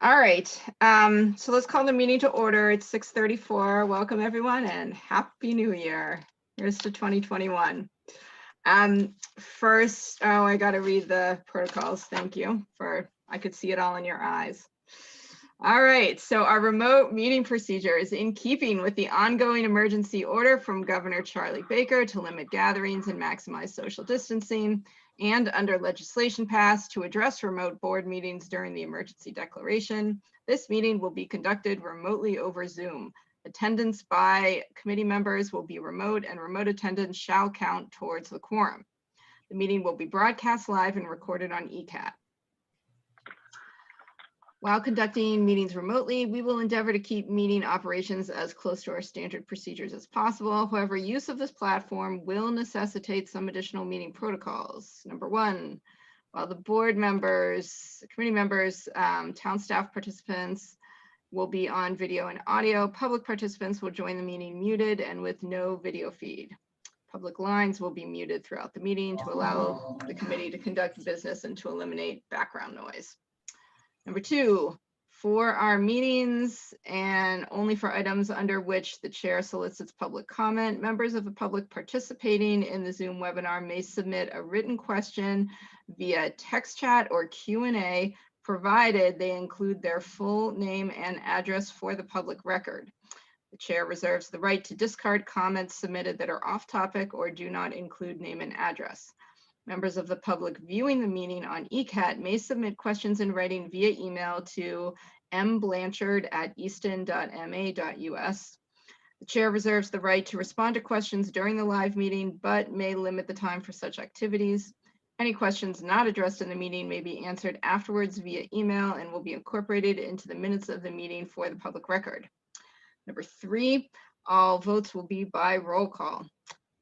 All right, so let's call the meeting to order. It's 6:34. Welcome everyone and Happy New Year. Here's to 2021. First, I got to read the protocols. Thank you I could see it all in your eyes. All right, so our remote meeting procedure is in keeping with the ongoing emergency order from Governor Charlie Baker to limit gatherings and maximize social distancing, and under legislation passed to address remote board meetings during the emergency declaration. This meeting will be conducted remotely over Zoom. Attendance by committee members will be remote, and remote attendance shall count towards the quorum. The meeting will be broadcast live and recorded on ECAT. While conducting meetings remotely, we will endeavor to keep meeting operations as close to our standard procedures as possible. However, use of this platform will necessitate some additional meeting protocols. Number one, while the board members, committee members, town staff participants will be on video and audio, public participants will join the meeting muted and with no video feed. Public lines will be muted throughout the meeting to allow the committee to conduct business and to eliminate background noise. Number two, for our meetings and only for items under which the chair solicits public comment, members of the public participating in the Zoom webinar may submit a written question via text chat or Q&A, provided they include their full name and address for the public record. The chair reserves the right to discard comments submitted that are off topic or do not include name and address. Members of the public viewing the meeting on ECAT may submit questions in writing via email to mblanchard@easton.ma.us. The chair reserves the right to respond to questions during the live meeting, but may limit the time for such activities. Any questions not addressed in the meeting may be answered afterwards via email and will be incorporated into the minutes of the meeting for the public record. Number three, all votes will be by roll call.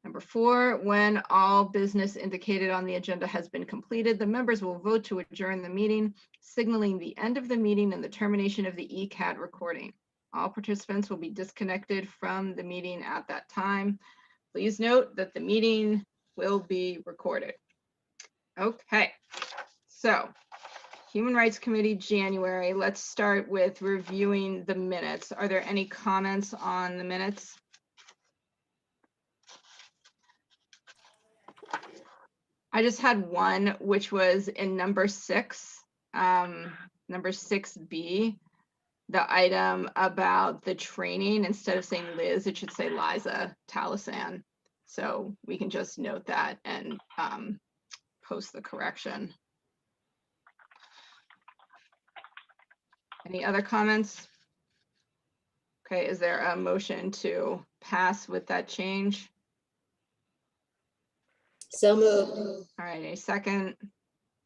Number four, when all business indicated on the agenda has been completed, the members will vote to adjourn the meeting, signaling the end of the meeting and the termination of the ECAT recording. All participants will be disconnected from the meeting at that time. Please note that the meeting will be recorded. Okay, so Human Rights Committee, January. Let's start with reviewing the minutes. Are there any comments on the minutes? I just had one, which was in number 6, number 6B, the item about the training. Instead of saying Liz, it should say Liza Talasan. So we can just note that and post the correction. Any other comments? Okay, is there a motion to pass with that change? So moved. All right, a second.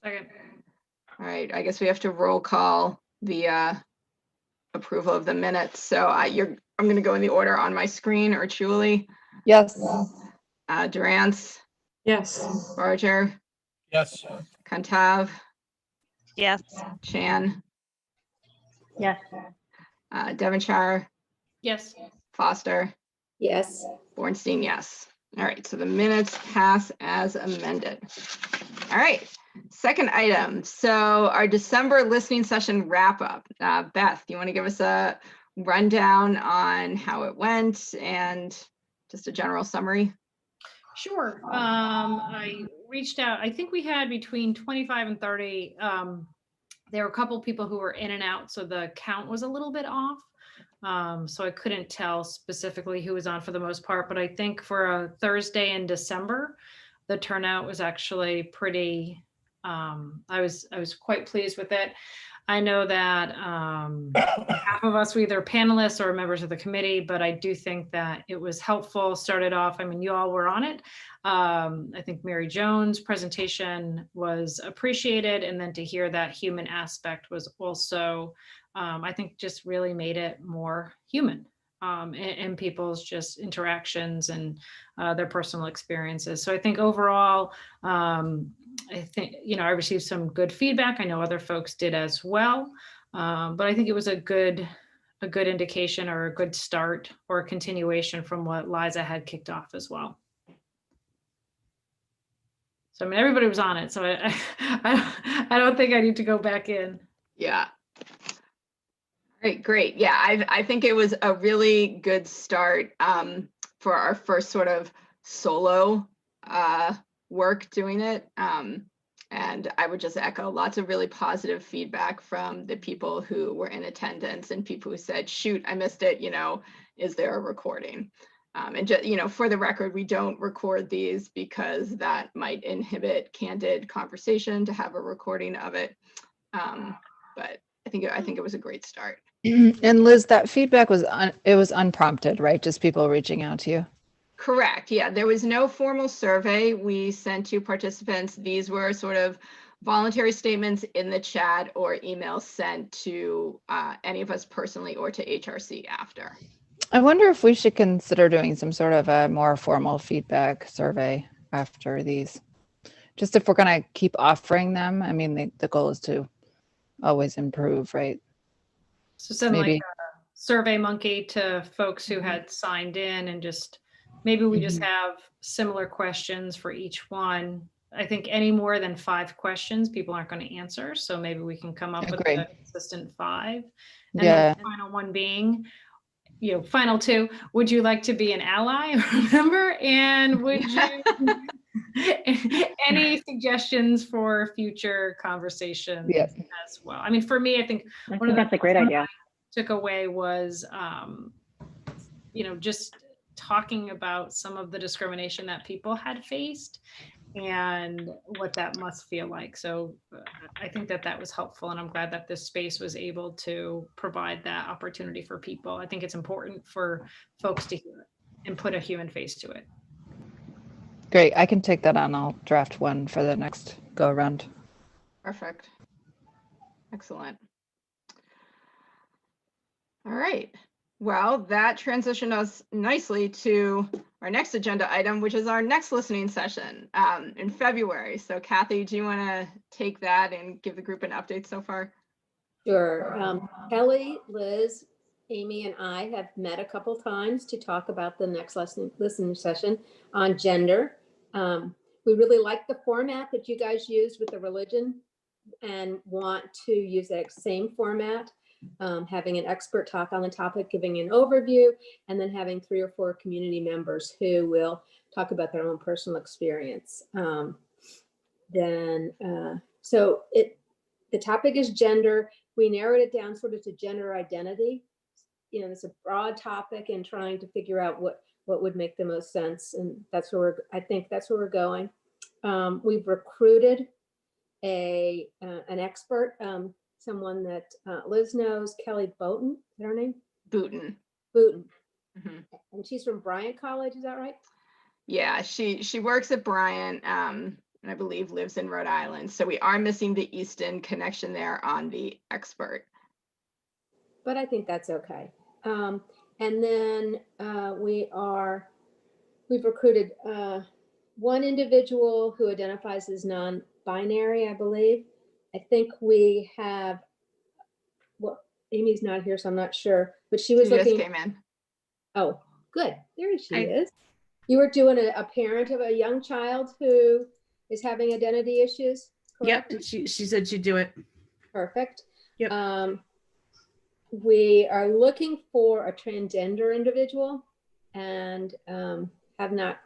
Second. All right, I guess we have to roll call the approval of the minutes. So I'm going to go in the order on my screen, or Julie. Yes. Durance. Yes. Barger. Yes. Kantav. Yes. Chan. Yes. Devonshire. Yes. Foster. Yes. Bornstein, yes. All right, so the minutes pass as amended. All right, second item. So our December listening session wrap up. Beth, do you want to give us a rundown on how it went and just a general summary? Sure. I reached out. I think we had between 25 and 30. There were a couple people who were in and out, so the count was a little bit off. So I couldn't tell specifically who was on for the most part, but I think for a Thursday in December, the turnout was actually pretty, I was quite pleased with it. I know that half of us were either panelists or members of the committee, but I do think that it was helpful. Started off, I mean, you all were on it. I think Mary Jones' presentation was appreciated. And then to hear that human aspect was also, I think just really made it more human in people's just interactions and their personal experiences. So I think overall, I think, I received some good feedback. I know other folks did as well, but I think it was a good indication or a good start or a continuation from what Liza had kicked off as well. So I mean, everybody was on it, so I don't think I need to go back in. Yeah. Great. Yeah, I think it was a really good start for our first sort of solo work doing it. And I would just echo lots of really positive feedback from the people who were in attendance and people who said, shoot, I missed it, is there a recording? And just, for the record, we don't record these because that might inhibit candid conversation to have a recording of it. But I think it was a great start. And Liz, that feedback was it was unprompted, right? Just people reaching out to you. Correct. Yeah, there was no formal survey we sent to participants. These were sort of voluntary statements in the chat or emails sent to any of us personally or to HRC after. I wonder if we should consider doing some sort of a more formal feedback survey after these. Just if we're going to keep offering them. I mean, the goal is to always improve, right? So send like a Survey Monkey to folks who had signed in, and just maybe we just have similar questions for each one. I think any more than 5 questions, people aren't going to answer. So maybe we can come up with a consistent 5. And then the final one being, final 2, would you like to be an ally or a member? And would you, any suggestions for future conversations as well? I mean, for me, I think that's a great idea. Took away was, just talking about some of the discrimination that people had faced and what that must feel like. So I think that was helpful, and I'm glad that this space was able to provide that opportunity for people. I think it's important for folks to hear it and put a human face to it. Great. I can take that on. I'll draft one for the next go around. Perfect. Excellent. All right. Well, that transitioned us nicely to our next agenda item, which is our next listening session in February. So Kathy, do you want to take that and give the group an update so far? Sure. Kelly, Liz, Amy, and I have met a couple times to talk about the next listening session on gender. We really like the format that you guys used with the religion and want to use that same format. Having an expert talk on the topic, giving an overview, and then having 3 or 4 community members who will talk about their own personal experience. So the topic is gender. We narrowed it down sort of to gender identity. It's a broad topic, and trying to figure out what would make the most sense. And I think that's where we're going. We've recruited an expert, someone that Liz knows, Kelly Boughton, is that her name? Boughton. Mm-hmm. And she's from Bryant College, is that right? Yeah, she works at Bryant, and I believe lives in Rhode Island. So we are missing the Easton connection there on the expert. But I think that's okay. And then we've recruited one individual who identifies as non-binary, I believe. I think we have, Amy's not here, so I'm not sure, but she was looking. Just came in. Oh, good. There she is. You were doing a parent of a young child who is having identity issues, correct? Yep, she said she'd do it. Perfect. Yep. We are looking for a transgender individual and have not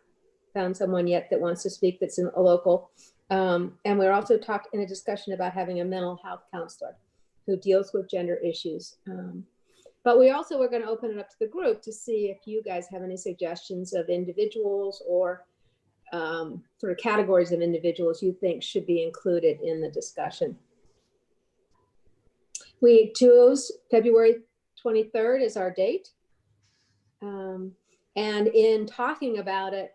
found someone yet that wants to speak that's a local. And we're also in a discussion about having a mental health counselor who deals with gender issues. But we also were going to open it up to the group to see if you guys have any suggestions of individuals or sort of categories of individuals you think should be included in the discussion. We chose February 23rd as our date. And in talking about it,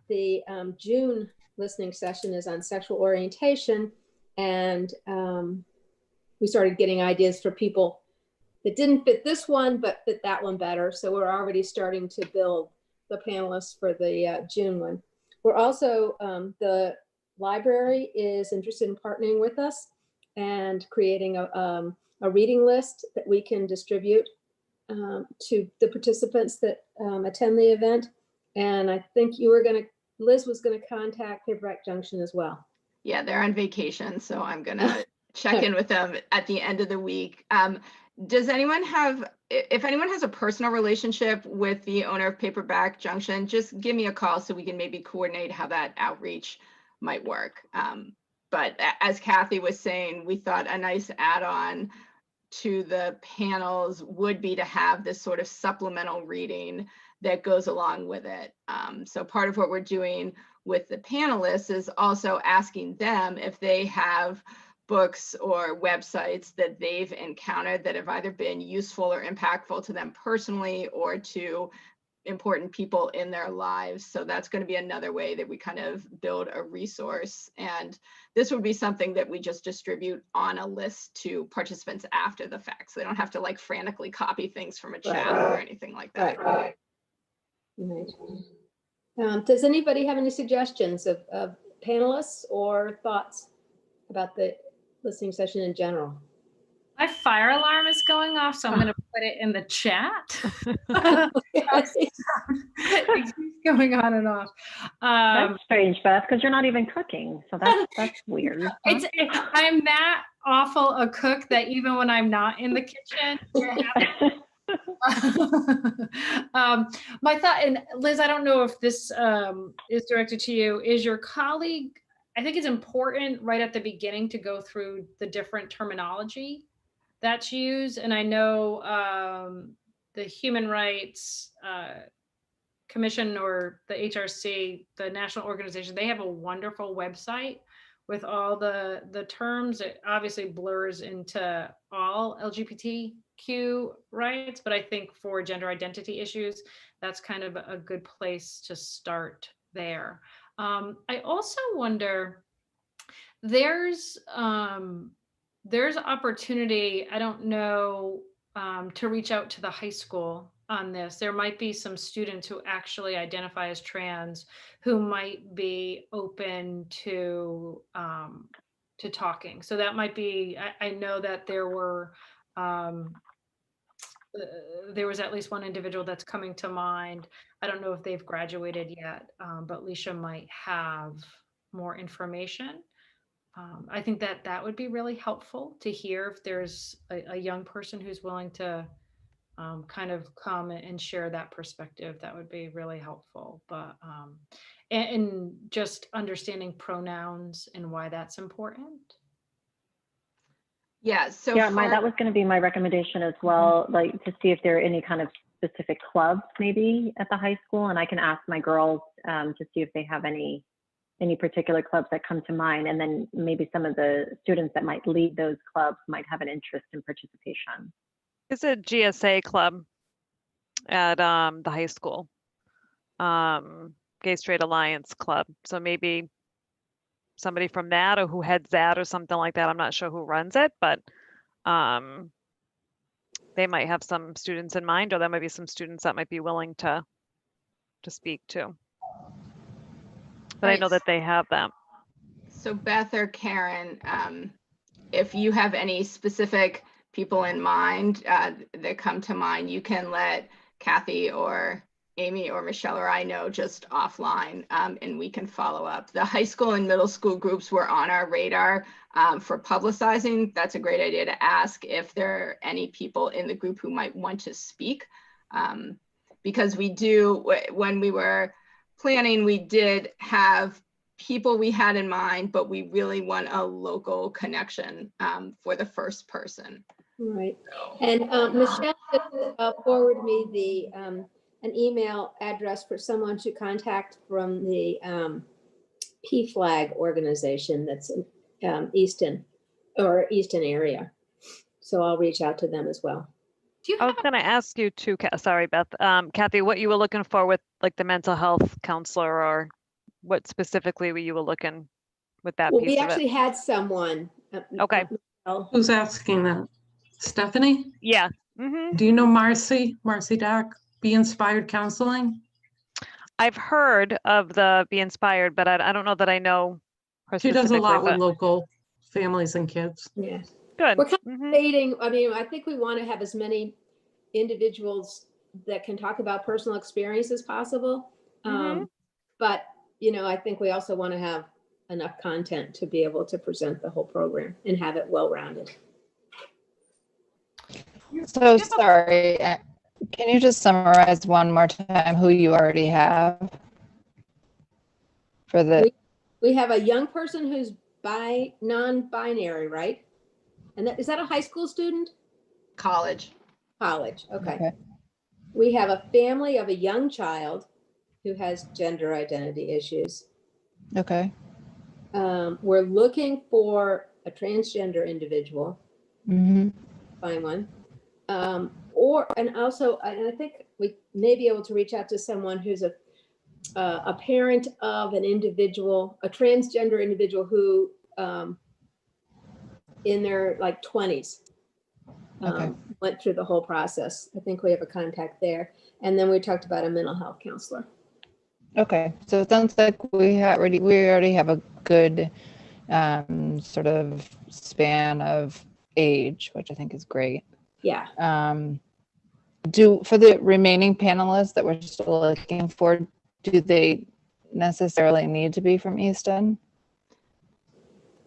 the June listening session is on sexual orientation. And we started getting ideas for people that didn't fit this one, but fit that one better. So we're already starting to build the panelists for the June one. We're also, the library is interested in partnering with us and creating a reading list that we can distribute to the participants that attend the event. And I think Liz was going to contact Paperback Junction as well. Yeah, they're on vacation, so I'm gonna check in with them at the end of the week. Does anyone have, if anyone has a personal relationship with the owner of Paperback Junction, just give me a call so we can maybe coordinate how that outreach might work. But as Kathy was saying, we thought a nice add-on to the panels would be to have this sort of supplemental reading that goes along with it. So part of what we're doing with the panelists is also asking them if they have books or websites that they've encountered that have either been useful or impactful to them personally or to important people in their lives. So that's going to be another way that we kind of build a resource. And this would be something that we just distribute on a list to participants after the fact. So they don't have to like frantically copy things from a chat or anything like that. Right. Does anybody have any suggestions of panelists or thoughts about the listening session in general? My fire alarm is going off, so I'm going to put it in the chat. It keeps going on and off. That's strange, Beth, because you're not even cooking. So that's weird. Huh? I'm that awful a cook that even when I'm not in the kitchen, my thought, and Liz, I don't know if this is directed to you, is your colleague, I think it's important right at the beginning to go through the different terminology that's used. And I know the Human Rights Commission or the HRC, the national organization, they have a wonderful website with all the terms. It obviously blurs into all LGBTQ rights, but I think for gender identity issues, that's kind of a good place to start there. I also wonder, there's opportunity, I don't know, to reach out to the high school on this. There might be some students who actually identify as trans who might be open to talking. So that might be, I know that there was at least one individual that's coming to mind. I don't know if they've graduated yet, but Leisha might have more information. I think that would be really helpful to hear if there's a young person who's willing to kind of come and share that perspective. That would be really helpful. But and just understanding pronouns and why that's important. Yeah. So yeah, that was going to be my recommendation as well, like to see if there are any kind of specific clubs maybe at the high school, and I can ask my girls to see if they have any particular clubs that come to mind, and then maybe some of the students that might lead those clubs might have an interest in participation. It's a GSA club at the high school, Gay Straight Alliance Club. So maybe somebody from that or who heads that or something like that. I'm not sure who runs it, but they might have some students in mind, or there might be some students that might be willing to speak to. But I know that they have them. So Beth or Karen, if you have any specific people in mind that come to mind, you can let Kathy or Amy or Michelle or I know just offline, and we can follow up. The high school and middle school groups were on our radar for publicizing. That's a great idea to ask if there are any people in the group who might want to speak, because we do, when we were planning, we did have people we had in mind, but we really want a local connection for the first person. Right. And Michelle forwarded me an email address for someone to contact from the PFLAG organization that's in Easton area. So I'll reach out to them as well. I was going to ask you too, sorry, Beth, Kathy, what you were looking for with like the mental health counselor, or what specifically were you looking with that piece of it? We actually had someone. Okay. Who's asking that? Stephanie? Yeah. Mm-hmm. Do you know Marcy Dock, Be Inspired Counseling? I've heard of the Be Inspired, but I don't know that I know her. She does a lot with local families and kids. Yes. Good. We're kind of debating, I mean, I think we want to have as many individuals that can talk about personal experience as possible. But, you know, I think we also want to have enough content to be able to present the whole program and have it well-rounded. So sorry, can you just summarize one more time who you already have for the? We have a young person who's non-binary, right? And is that a high school student? College. College, okay. Okay. We have a family of a young child who has gender identity issues. Okay. We're looking for a transgender individual, Mm-hmm. find one. And I think we may be able to reach out to someone who's a parent of an individual, a transgender individual who in their like 20s Okay. went through the whole process. I think we have a contact there. And then we talked about a mental health counselor. Okay. So it sounds like we already have a good sort of span of age, which I think is great. Yeah. For the remaining panelists that we're still looking for, do they necessarily need to be from Easton?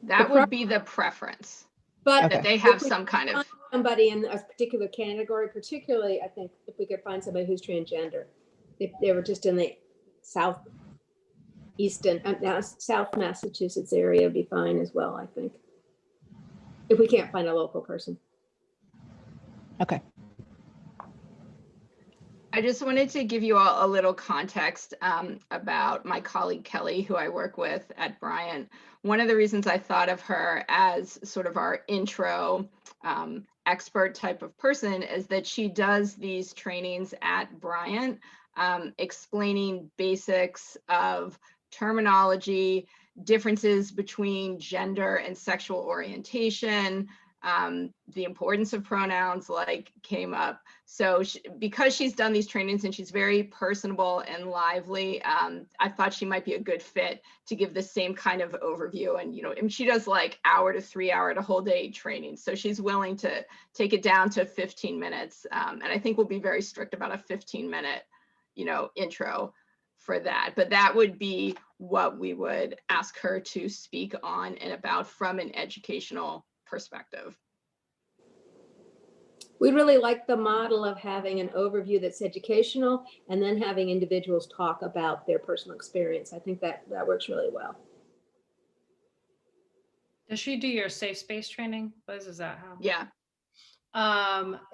That would be the preference, But Okay. that they have if we some kind find of, somebody in a particular category, particularly, I think if we could find somebody who's transgender, if they were just in the South Massachusetts area, would be fine as well, I think. If we can't find a local person. Okay. I just wanted to give you all a little context about my colleague Kelly, who I work with at Bryant. One of the reasons I thought of her as sort of our intro expert type of person is that she does these trainings at Bryant, explaining basics of terminology, differences between gender and sexual orientation, the importance of pronouns like came up. So because she's done these trainings and she's very personable and lively, I thought she might be a good fit to give the same kind of overview. And she does like hour to 3 hour to whole day training. So she's willing to take it down to 15 minutes. And I think we'll be very strict about a 15-minute, intro for that. But that would be what we would ask her to speak on and about from an educational perspective. We really like the model of having an overview that's educational and then having individuals talk about their personal experience. I think that works really well. Does she do your safe space training? Liz, is that how? Yeah.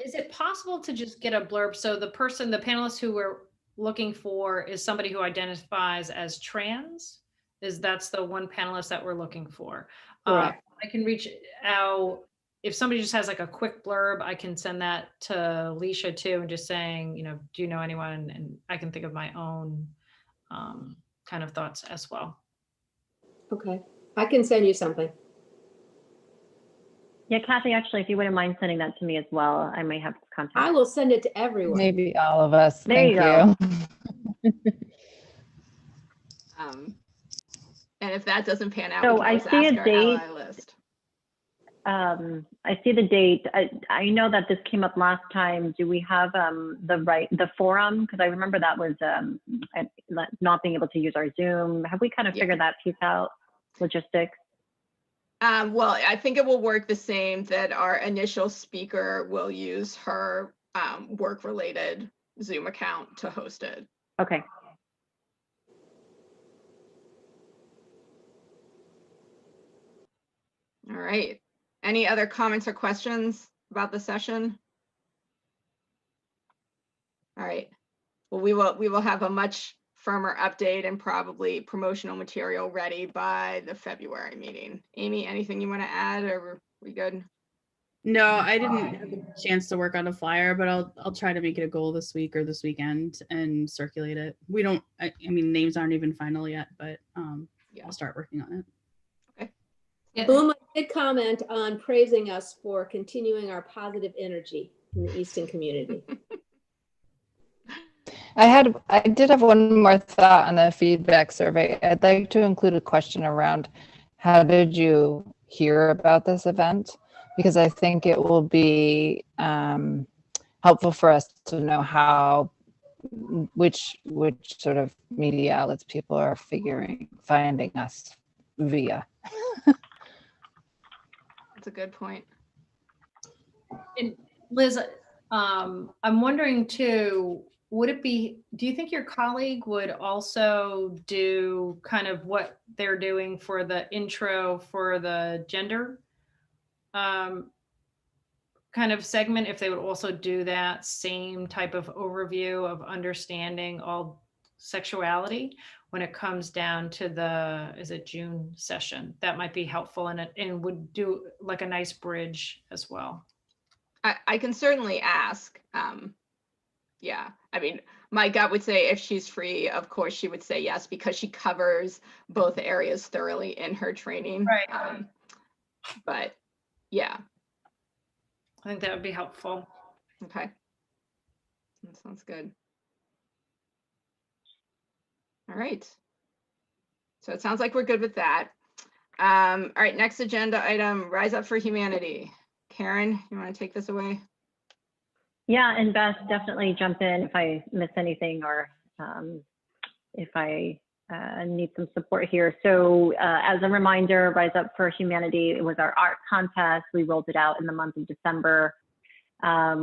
Is it possible to just get a blurb? So the panelist who we're looking for is somebody who identifies as trans. That's the one panelist that we're looking for. Correct. I can reach out. If somebody just has like a quick blurb, I can send that to Alicia too, and just saying, do you know anyone? And I can think of my own kind of thoughts as well. Okay, I can send you something. Yeah, Kathy, actually, if you wouldn't mind sending that to me as well, I may have contact. I will send it to everyone. Maybe all of us. There Thank you go. And if that doesn't pan out, So we can I always see ask a our date. ally list. I see the date. I know that this came up last time. Do we have the forum? Because I remember that was not being able to use our Zoom. Have we kind of figured that piece out? Logistics. Well, I think it will work the same, that our initial speaker will use her work-related Zoom account to host it. Okay. All right. Any other comments or questions about the session? All right. Well, we will have a much firmer update and probably promotional material ready by the February meeting. Amy, anything you want to add, or are we good? No, I didn't have a chance to work on a flyer, but I'll try to make it a goal this week or this weekend and circulate it. We don't, I mean, names aren't even final yet, but Yeah. I'll start working on it. Okay. Yeah. Boom did comment on praising us for continuing our positive energy in the Easton community. I did have one more thought on the feedback survey. I'd like to include a question around how did you hear about this event? Because I think it will be helpful for us to know which sort of media outlets people are finding us via. That's a good point. And Liz, I'm wondering too, do you think your colleague would also do kind of what they're doing for the intro for the gender kind of segment, if they would also do that same type of overview of understanding all sexuality when it comes down to the June session? That might be helpful and would do like a nice bridge as well. I can certainly ask. Yeah, I mean, my gut would say if she's free, of course she would say yes, because she covers both areas thoroughly in her training. Right. But yeah. I think that would be helpful. Okay. That sounds good. All right. So it sounds like we're good with that. All right, next agenda item, Rise Up for Humanity. Karen, you want to take this away? Yeah, and Beth, definitely jump in if I miss anything or if I need some support here. So as a reminder, Rise Up for Humanity, it was our art contest. We rolled it out in the month of December.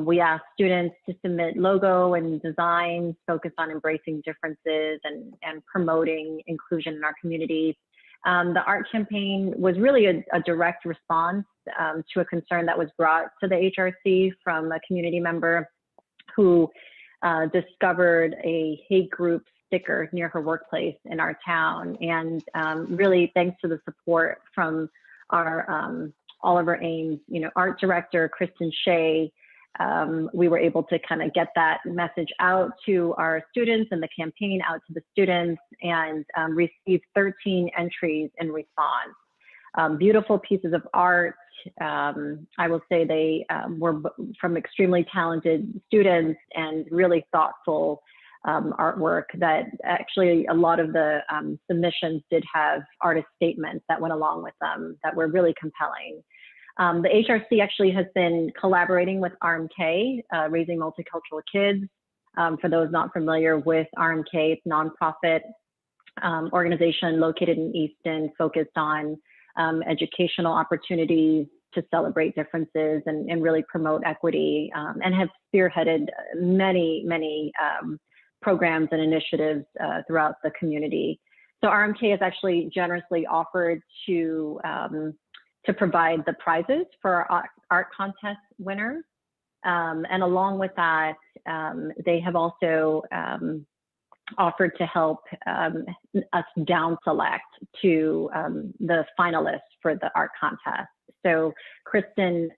We asked students to submit logo and designs focused on embracing differences and promoting inclusion in our community. The art campaign was really a direct response to a concern that was brought to the HRC from a community member who discovered a hate group sticker near her workplace in our town. And really thanks to the support from our Oliver Ames, art director, Kristen Shea, we were able to kind of get that message out to our students and the campaign out to the students, and received 13 entries in response. Beautiful pieces of art. I will say they were from extremely talented students and really thoughtful artwork that actually a lot of the submissions did have artist statements that went along with them that were really compelling. The HRC actually has been collaborating with RMK, Raising Multicultural Kids. For those not familiar with RMK, it's a nonprofit organization located in Easton, focused on educational opportunities to celebrate differences and really promote equity, and have spearheaded many programs and initiatives throughout the community. So RMK has actually generously offered to provide the prizes for our art contest winners. And along with that, they have also offered to help us down select to the finalists for the art contest. So Kristen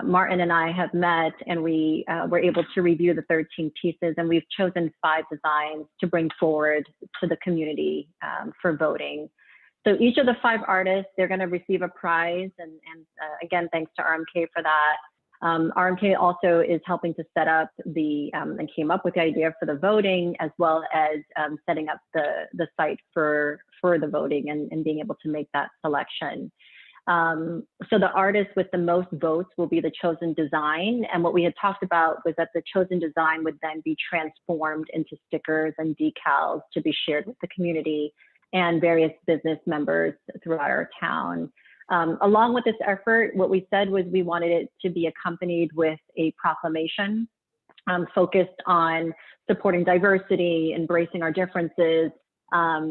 Martin and I have met, and we were able to review the 13 pieces, and we've chosen 5 designs to bring forward to the community for voting. So each of the 5 artists, they're going to receive a prize, and again, thanks to RMK for that. RMK also is helping to set up and came up with the idea for the voting, as well as setting up the site for the voting and being able to make that selection. So the artist with the most votes will be the chosen design. And what we had talked about was that the chosen design would then be transformed into stickers and decals to be shared with the community and various business members throughout our town. Along with this effort, what we said was we wanted it to be accompanied with a proclamation focused on supporting diversity, embracing our differences,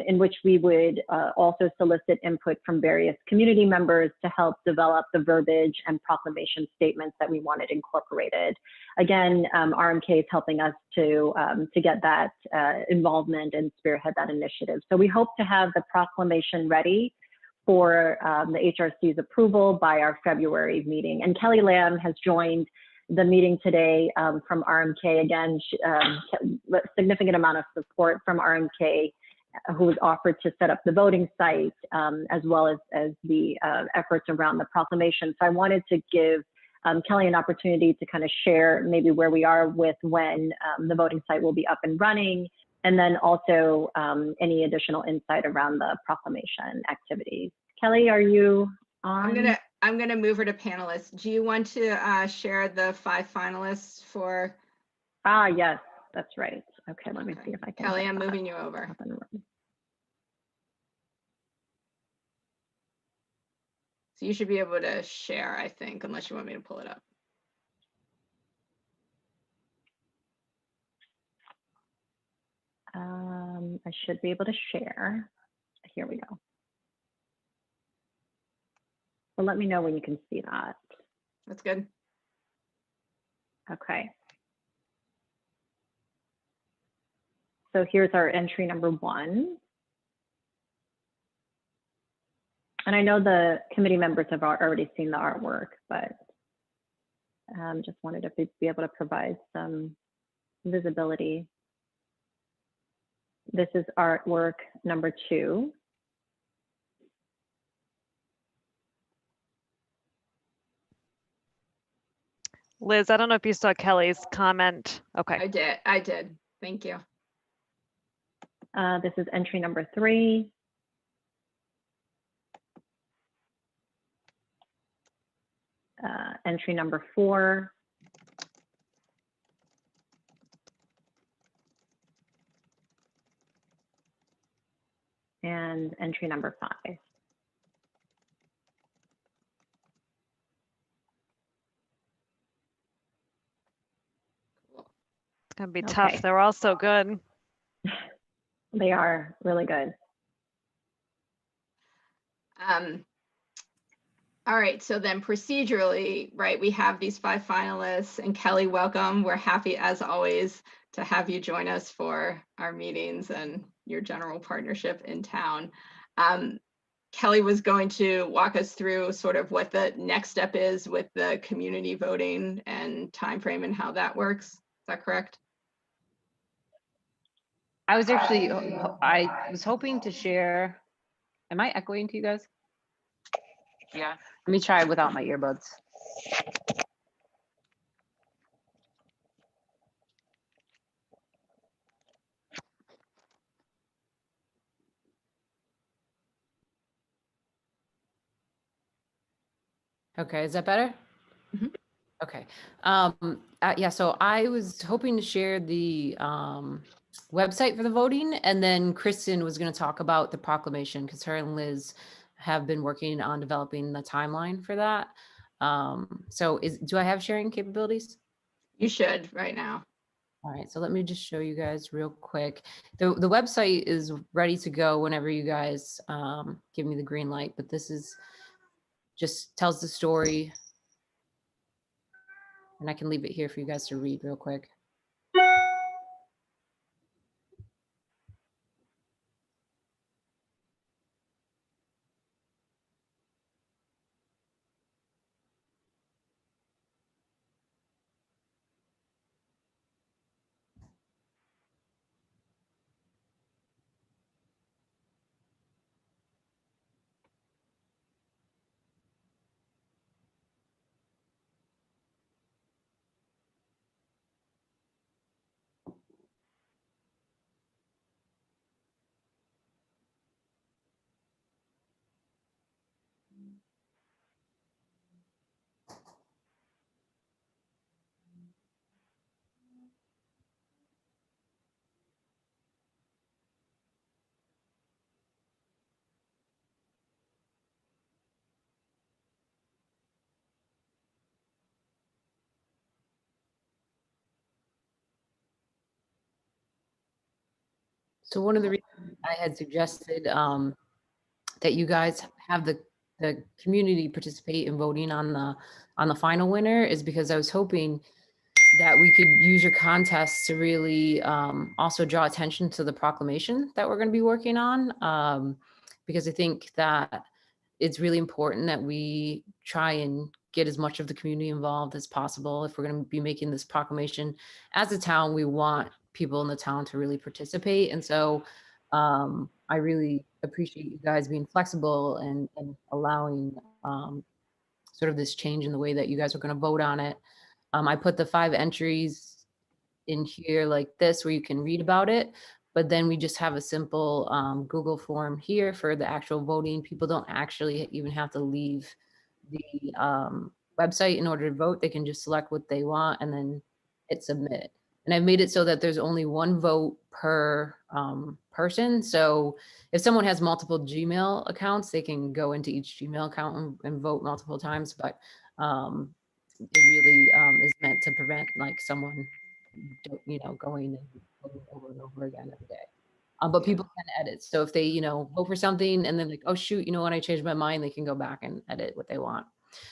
in which we would also solicit input from various community members to help develop the verbiage and proclamation statements that we wanted incorporated. Again, RMK is helping us to get that involvement and spearhead that initiative. So we hope to have the proclamation ready for the HRC's approval by our February meeting. And Kelly Lamb has joined the meeting today from RMK. Again, a significant amount of support from RMK, who was offered to set up the voting site, as well as the efforts around the proclamation. So I wanted to give Kelly an opportunity to kind of share maybe where we are with when the voting site will be up and running, and then also any additional insight around the proclamation activities. Kelly, are you on? I'm gonna move her to panelists. Do you want to share the 5 finalists for? Yes, that's right. Okay, let me see if I can. Kelly, I'm moving you over. So you should be able to share, I think, unless you want me to pull it up. I should be able to share. Here we go. So let me know when you can see that. That's good. Okay. So here's our entry number 1. And I know the committee members have already seen the artwork, but just wanted to be able to provide some visibility. This is artwork number 2. Liz, I don't know if you saw Kelly's comment. Okay. I did. Thank you. This is entry number 3. Entry number 4. And entry number 5. It's gonna be Okay. tough. They're all so good. They are really good. All right, so then procedurally, right, we have these 5 finalists, and Kelly, welcome. We're happy as always to have you join us for our meetings and your general partnership in town. Kelly was going to walk us through sort of what the next step is with the community voting and timeframe and how that works. Is that correct? I was actually, I was hoping to share. Am I echoing to you guys? Yeah. Let me try without my earbuds. Okay, is that better? Mhm. Okay. Yeah, so I was hoping to share the website for the voting, and then Kristen was going to talk about the proclamation because her and Liz have been working on developing the timeline for that. So do I have sharing capabilities? You should right now. All right, so let me just show you guys real quick. The website is ready to go whenever you guys give me the green light, but this is just tells the story. And I can leave it here for you guys to read real quick. So one of the reasons I had suggested that you guys have the community participate in voting on the final winner is because I was hoping that we could use your contest to really also draw attention to the proclamation that we're going to be working on, because I think that it's really important that we try and get as much of the community involved as possible. If we're going to be making this proclamation as a town, we want people in the town to really participate. And so I really appreciate you guys being flexible and allowing sort of this change in the way that you guys are going to vote on it. I put the 5 entries in here like this where you can read about it, but then we just have a simple Google form here for the actual voting. People don't actually even have to leave the website in order to vote. They can just select what they want and then hit submit. And I've made it so that there's only 1 vote per person. So if someone has multiple Gmail accounts, they can go into each Gmail account and vote multiple times. But it really is meant to prevent like someone, going and voting over and over again every day. But people can edit. So if they, vote for something and then like, oh shoot, when I changed my mind, they can go back and edit what they want.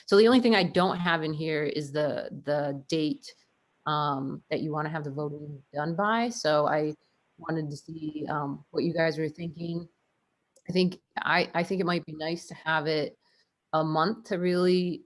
So the only thing I don't have in here is the date that you want to have the voting done by. So I wanted to see what you guys were thinking. I think it might be nice to have it a month to really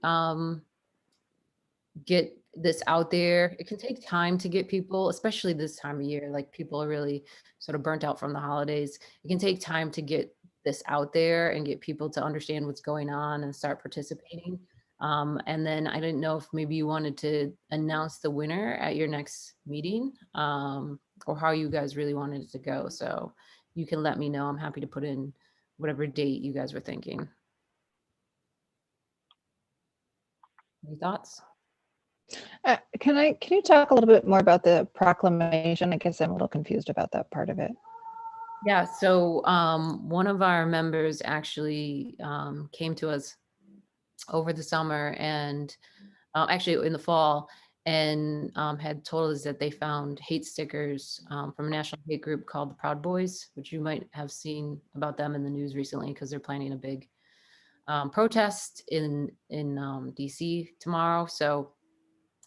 get this out there. It can take time to get people, especially this time of year, like people are really sort of burnt out from the holidays. It can take time to get this out there and get people to understand what's going on and start participating. And then I didn't know if maybe you wanted to announce the winner at your next meeting, or how you guys really wanted it to go. So you can let me know. I'm happy to put in whatever date you guys were thinking. Any thoughts? Can you talk a little bit more about the proclamation? I guess I'm a little confused about that part of it. Yeah, so one of our members actually came to us over the summer and actually in the fall and had told us that they found hate stickers from a national hate group called the Proud Boys, which you might have seen about them in the news recently because they're planning a big protest in DC tomorrow. So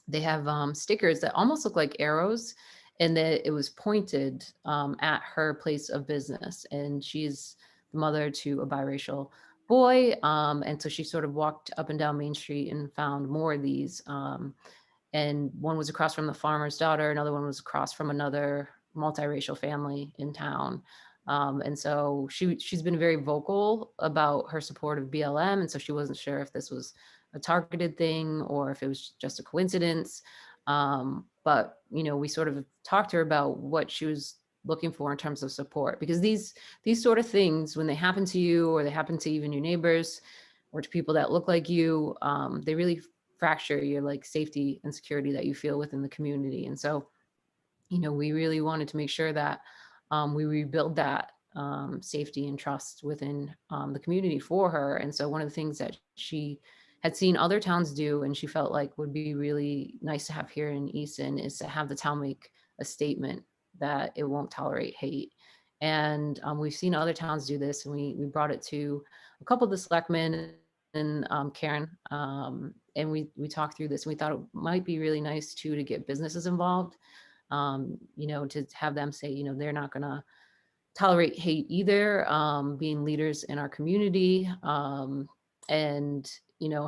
they have stickers that almost look like arrows, and that it was pointed at her place of business. And she's the mother to a biracial boy. And so she sort of walked up and down Main Street and found more of these. And one was across from the farmer's daughter, another one was across from another multiracial family in town. And so she's been very vocal about her support of BLM. And so she wasn't sure if this was a targeted thing or if it was just a coincidence. But, we sort of talked to her about what she was looking for in terms of support, because these sort of things, when they happen to you or they happen to even your neighbors or to people that look like you, they really fracture your like safety and security that you feel within the community. And so, we really wanted to make sure that we rebuild that safety and trust within the community for her. And so one of the things that she had seen other towns do, and she felt like would be really nice to have here in Easton, is to have the town make a statement that it won't tolerate hate. And we've seen other towns do this, and we brought it to a couple of the selectmen and Karen, and we talked through this, and we thought it might be really nice too to get businesses involved, to have them say, they're not going to tolerate hate either, being leaders in our community, and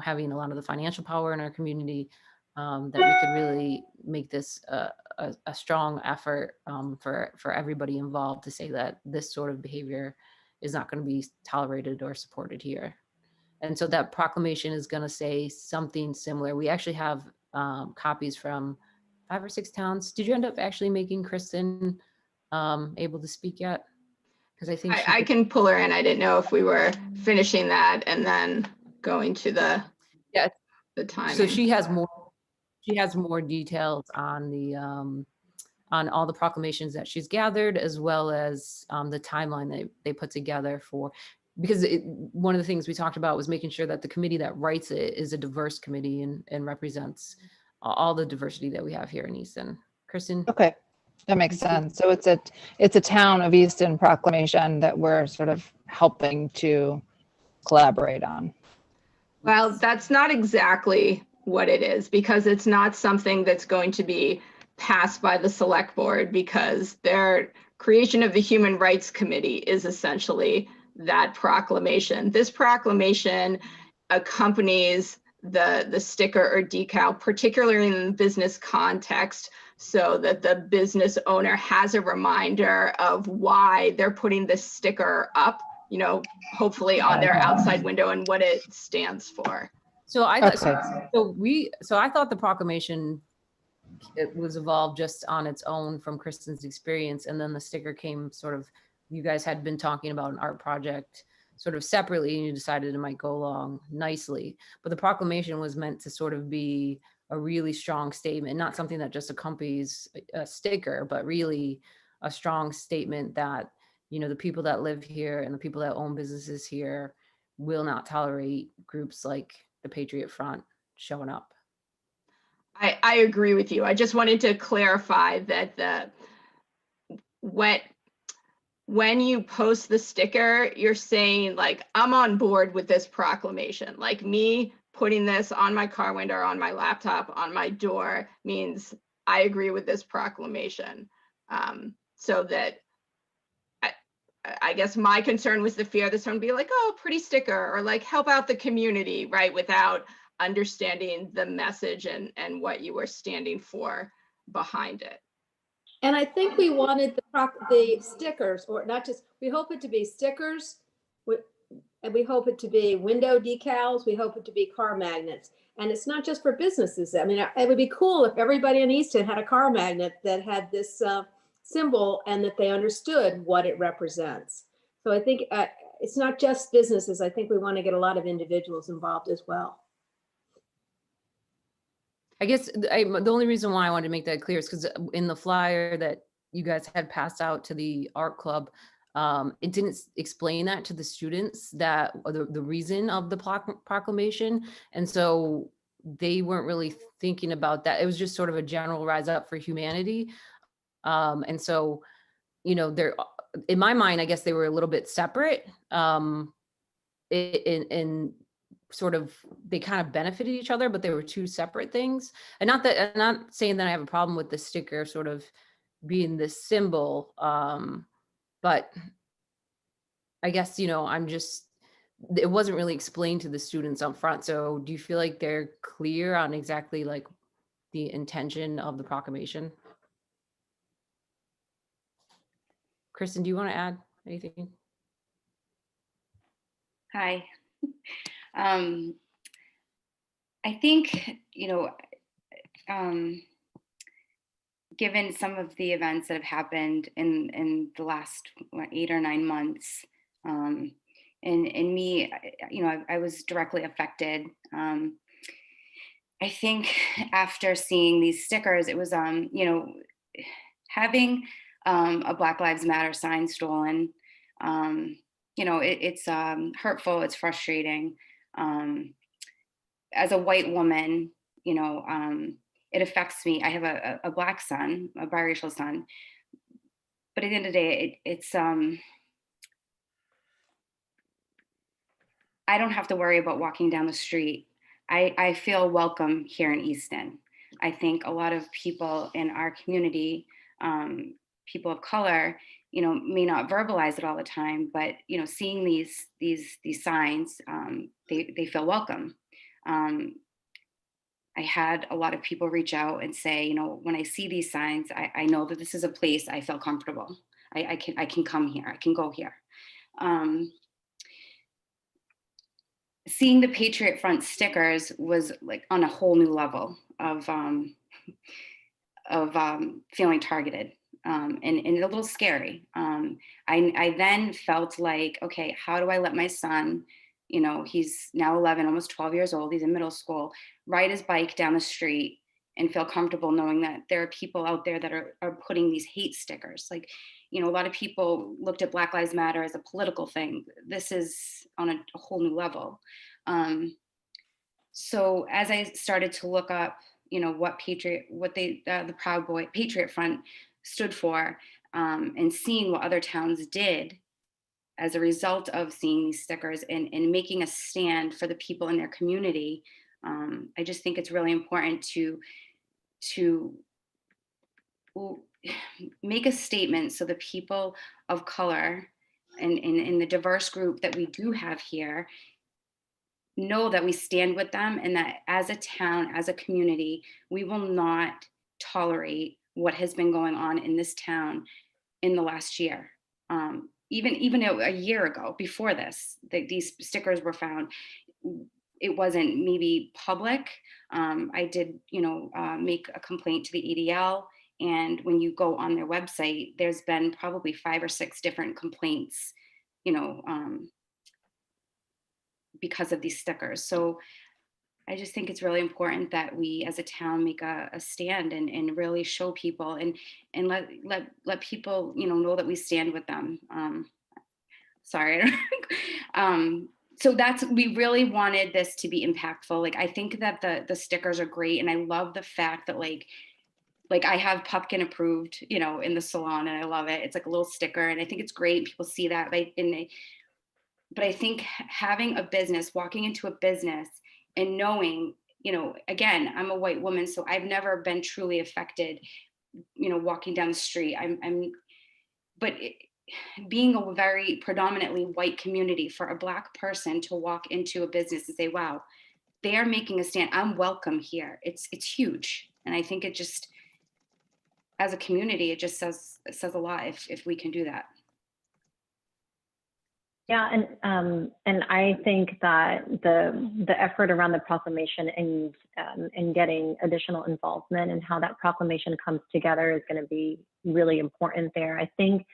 having a lot of the financial power in our community, that we could really make this a strong effort for everybody involved to say that this sort of behavior is not going to be tolerated or supported here. And so that proclamation is going to say something similar. We actually have copies from 5 or 6 towns. Did you end up actually making Kristen able to speak yet? Because I think I can pull her in. I didn't know if we were finishing that and then going to the timing. So she has more details on the on all the proclamations that she's gathered, as well as the timeline that they put together for, because one of the things we talked about was making sure that the committee that writes it is a diverse committee and represents all the diversity that we have here in Easton. Kristen? Okay, that makes sense. So it's a town of Easton proclamation that we're sort of helping to collaborate on. Well, that's not exactly what it is, because it's not something that's going to be passed by the select board, because their creation of the Human Rights Committee is essentially that proclamation. This proclamation accompanies the sticker or decal, particularly in the business context, so that the business owner has a reminder of why they're putting this sticker up, hopefully on their outside window, and what it stands for. So I thought the proclamation, it was evolved just on its own from Kristen's experience, and then the sticker came sort of, you guys had been talking about an art project sort of separately, and you decided it might go along nicely. But the proclamation was meant to sort of be a really strong statement, not something that just accompanies a sticker, but really a strong statement that you know, the people that live here and the people that own businesses here will not tolerate groups like the Patriot Front showing up. I agree with you. I just wanted to clarify that when you post the sticker, you're saying like, I'm on board with this proclamation. Like me putting this on my car window, or on my laptop, on my door means I agree with this proclamation. So that I guess my concern was the fear that someone would be like, oh, pretty sticker, or like help out the community, right? Without understanding the message and what you were standing for behind it. And I think we wanted the stickers, or not just, we hope it to be stickers, and we hope it to be window decals, we hope it to be car magnets. And it's not just for businesses. I mean, it would be cool if everybody in Easton had a car magnet that had this symbol and that they understood what it represents. So I think it's not just businesses. I think we want to get a lot of individuals involved as well. I guess the only reason why I wanted to make that clear is because in the flyer that you guys had passed out to the art club, it didn't explain that to the students, that the reason of the proclamation. And so they weren't really thinking about that. It was just sort of a general rise up for humanity. And so, you know, in my mind, I guess they were a little bit separate. In sort of, they kind of benefited each other, but they were two separate things. And I'm not saying that I have a problem with the sticker sort of being the symbol, but I guess, you know, it wasn't really explained to the students up front. So do you feel like they're clear on exactly like the intention of the proclamation? Kristen, do you want to add anything? Hi. I think, you know, given some of the events that have happened in the last 8 or 9 months, and me, you know, I was directly affected. I think after seeing these stickers, it was, you know, having a Black Lives Matter sign stolen, you know, it's hurtful, it's frustrating. As a white woman, you know, it affects me. I have a Black son, a biracial son, but at the end of the day, it's I don't have to worry about walking down the street. I feel welcome here in Easton. I think a lot of people in our community, people of color, you know, may not verbalize it all the time, but you know, seeing these signs, they feel welcome. I had a lot of people reach out and say, you know, when I see these signs, I know that this is a place I feel comfortable. I can come here. I can go here. Seeing the Patriot Front stickers was like on a whole new level of feeling targeted, and a little scary. I then felt like, okay, how do I let my son, you know, he's now 11, almost 12 years old, he's in middle school, ride his bike down the street and feel comfortable knowing that there are people out there that are putting these hate stickers. Like, you know, a lot of people looked at Black Lives Matter as a political thing. This is on a whole new level. So as I started to look up, you know, what the Proud Boy Patriot Front stood for, and seeing what other towns did as a result of seeing these stickers and making a stand for the people in their community, I just think it's really important to make a statement so the people of color and in the diverse group that we do have here know that we stand with them, and that as a town, as a community, we will not tolerate what has been going on in this town in the last year. Even a year ago, before this, these stickers were found, it wasn't maybe public. I did, you know, make a complaint to the ADL, and when you go on their website, there's been probably 5 or 6 different complaints, you know, because of these stickers. So I just think it's really important that we as a town make a stand and really show people and let people, know that we stand with them. Sorry. So we really wanted this to be impactful. Like, I think that the stickers are great. And I love the fact that like I have Pumpkin approved, in the salon, and I love it. It's like a little sticker, and I think it's great. People see that, but I think having a business, walking into a business and knowing, again, I'm a white woman, so I've never been truly affected, walking down the street. Being a very predominantly white community, for a Black person to walk into a business and say, wow, they are making a stand, I'm welcome here. It's huge. And I think it just, as a community, it just says a lot if we can do that. Yeah, and I think that the effort around the proclamation and getting additional involvement and how that proclamation comes together is going to be really important there. I think,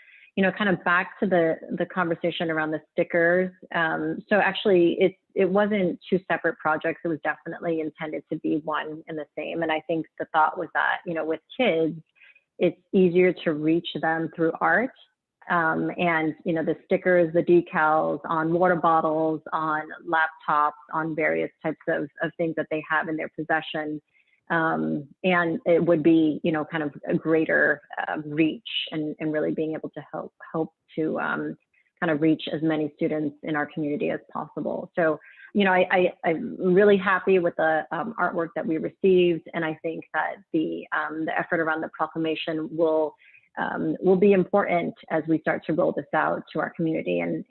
kind of back to the conversation around the stickers. So actually, it wasn't two separate projects. It was definitely intended to be one and the same. And I think the thought was that, with kids, it's easier to reach them through art. And, the stickers, the decals on water bottles, on laptops, on various types of things that they have in their possession. And it would be, kind of a greater reach and really being able to help to kind of reach as many students in our community as possible. So, I'm really happy with the artwork that we received. And I think that the effort around the proclamation will be important as we start to roll this out to our community. And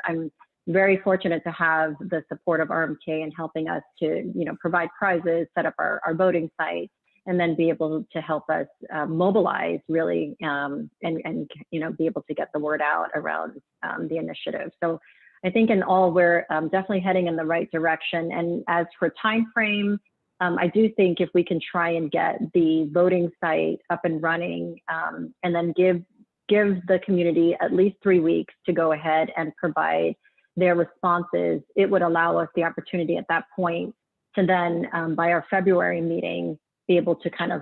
I'm very fortunate to have the support of RMK in helping us to, provide prizes, set up our voting site, and then be able to help us mobilize really and be able to get the word out around the initiative. So I think in all, we're definitely heading in the right direction. And as for time frame, I do think if we can try and get the voting site up and running, and then give the community at least 3 weeks to go ahead and provide their responses, it would allow us the opportunity at that point to then, by our February meeting, be able to kind of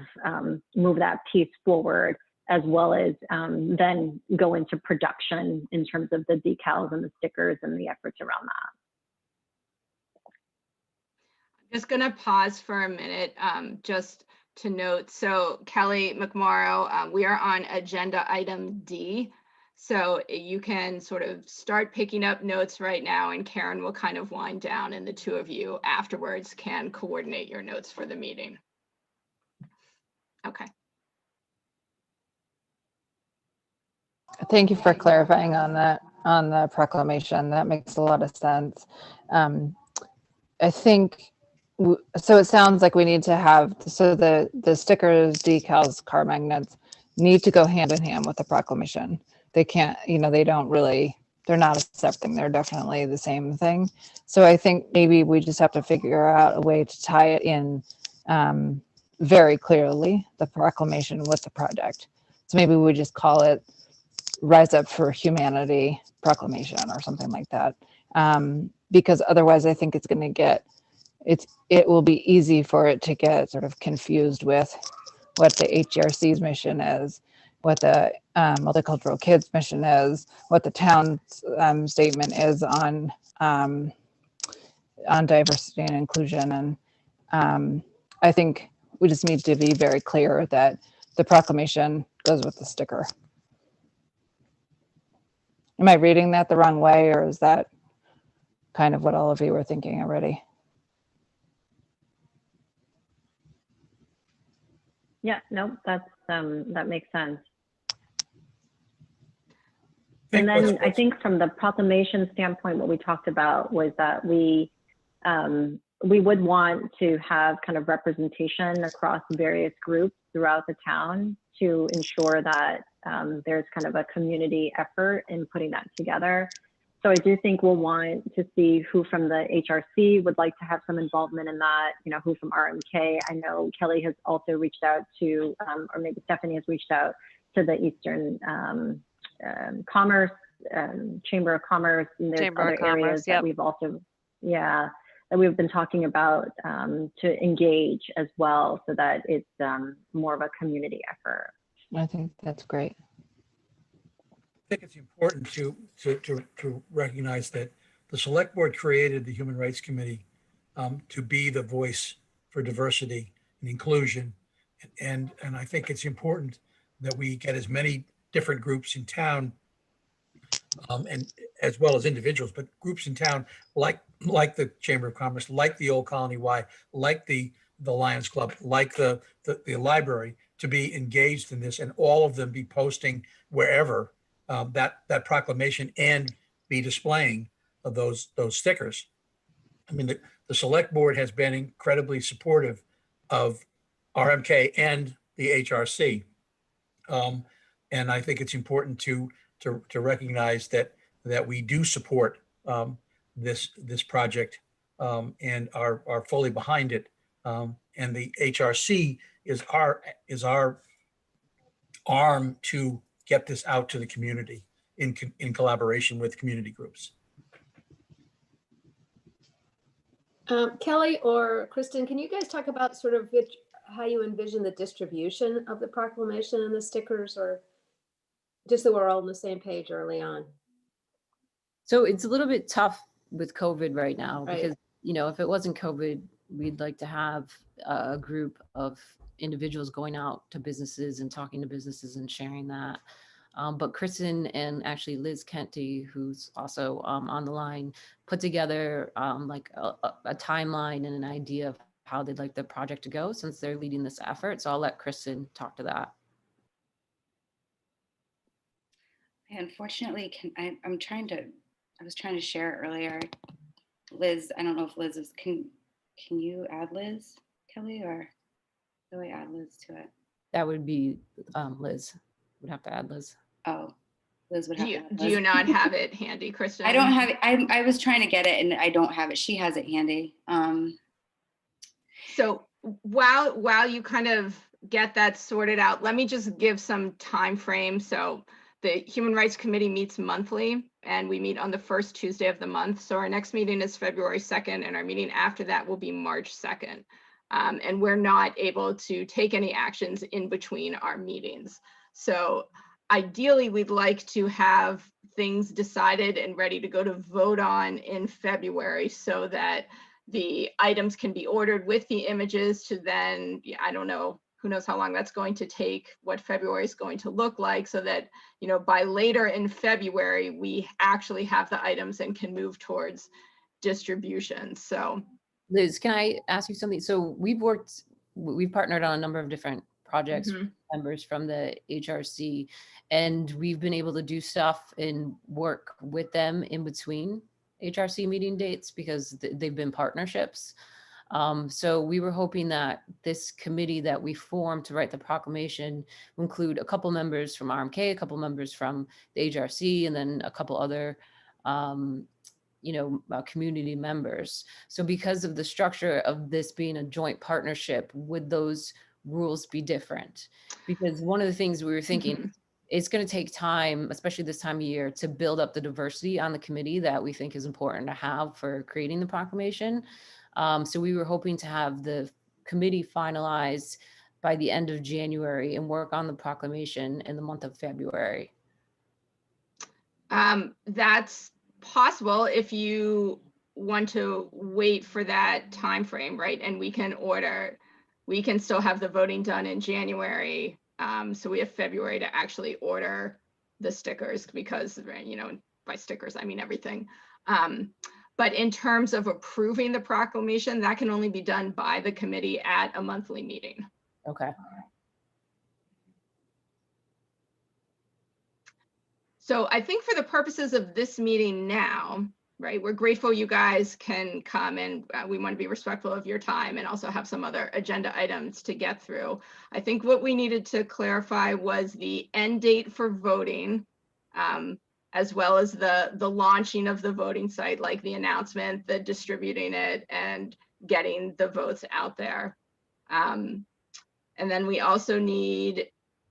move that piece forward, as well as then go into production in terms of the decals and the stickers and the efforts around that. Just going to pause for a minute just to note. So Kelly McMorrow, we are on agenda item D. So you can sort of start picking up notes right now, and Karen will kind of wind down, and the two of you afterwards can coordinate your notes for the meeting. Okay. Thank you for clarifying on that, on the proclamation. That makes a lot of sense. I think, so it sounds like we need to have, so the stickers, decals, car magnets need to go hand in hand with the proclamation. They can't, they don't really, they're not a separate thing. They're definitely the same thing. So I think maybe we just have to figure out a way to tie it in very clearly, the proclamation with the project. So maybe we just call it Rise Up for Humanity Proclamation or something like that. Because otherwise I think it's going to get, it will be easy for it to get sort of confused with what the HRC's mission is, what the Multicultural Kids mission is, what the town's statement is on diversity and inclusion. And I think we just need to be very clear that the proclamation goes with the sticker. Am I reading that the wrong way, or is that kind of what all of you were thinking already? Yeah, no, that makes sense. And then I think from the proclamation standpoint, what we talked about was that we would want to have kind of representation across various groups throughout the town to ensure that there's kind of a community effort in putting that together. So I do think we'll want to see who from the HRC would like to have some involvement in that, who from RMK. I know Kelly has also reached out to, or maybe Stephanie has reached out to the Eastern Commerce, Chamber of Commerce, and there's other areas that we've also, that we've been talking about to engage as well, so that it's more of a community effort. I think that's great. I think it's important to recognize that the select board created the Human Rights Committee to be the voice for diversity and inclusion. And I think it's important that we get as many different groups in town and as well as individuals, but groups in town like the Chamber of Commerce, like the Old Colony Y, like the Lions Club, like the library, to be engaged in this, and all of them be posting wherever that proclamation and be displaying of those stickers. I mean, the select board has been incredibly supportive of RMK and the HRC. And I think it's important to recognize that we do support this project and are fully behind it. And the HRC is our arm to get this out to the community in collaboration with community groups. Kelly or Kristen, can you guys talk about sort of how you envision the distribution of the proclamation and the stickers, or just that we're all on the same page early on? So it's a little bit tough with COVID right now, Right. because, you know, if it wasn't COVID, we'd like to have a group of individuals going out to businesses and talking to businesses and sharing that. But Kristen and actually Liz Kenty, who's also on the line, put together like a timeline and an idea of how they'd like the project to go, since they're leading this effort. So I'll let Kristen talk to that. Unfortunately, I was trying to share it earlier. Liz, I don't know if Liz is, can you add Liz, Kelly, or do I add Liz to it? That would be Liz. Would have to add Liz. Oh, Liz would have to add Liz. Do you not have it handy, Kristen? I don't have it. I was trying to get it and I don't have it. She has it handy. So while you kind of get that sorted out, let me just give some time frame. So the Human Rights Committee meets monthly, and we meet on the first Tuesday of the month. So our next meeting is February 2nd, and our meeting after that will be March 2nd. And we're not able to take any actions in between our meetings. So ideally, we'd like to have things decided and ready to go to vote on in February, so that the items can be ordered with the images to then, I don't know, who knows how long that's going to take, what February is going to look like, so that, you know, by later in February, we actually have the items and can move towards distribution. So Liz, can I ask you something? So we've partnered on a number of different projects, members from the HRC, and we've been able to do stuff and work with them in between HRC meeting dates because they've been partnerships. So we were hoping that this committee that we formed to write the proclamation will include a couple members from RMK, a couple members from the HRC, and then a couple other community members. So because of the structure of this being a joint partnership, would those rules be different? Because one of the things we were thinking, it's going to take time, especially this time of year, to build up the diversity on the committee that we think is important to have for creating the proclamation. So we were hoping to have the committee finalized by the end of January and work on the proclamation in the month of February. That's possible if you want to wait for that time frame, right? And we can still have the voting done in January. So we have February to actually order the stickers, because, you know, by stickers, I mean everything. But in terms of approving the proclamation, that can only be done by the committee at a monthly meeting. Okay. So I think for the purposes of this meeting now, right, we're grateful you guys can come, and we want to be respectful of your time and also have some other agenda items to get through. I think what we needed to clarify was the end date for voting, as well as the launching of the voting site, like the announcement, the distributing it, and getting the votes out there. And then we also need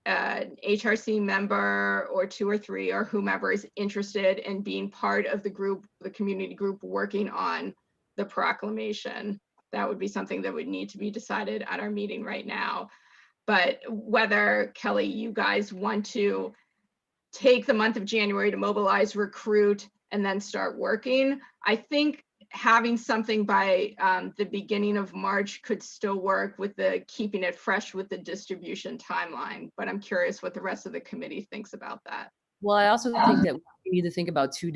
an HRC member or 2 or 3 or whomever is interested in being part of the group, the community group, working on the proclamation. That would be something that would need to be decided at our meeting right now. But whether, Kelly, you guys want to take the month of January to mobilize, recruit, and then start working, I think having something by the beginning of March could still work with the keeping it fresh with the distribution timeline. But I'm curious what the rest of the committee thinks about that. Well, I also think that we need to think about two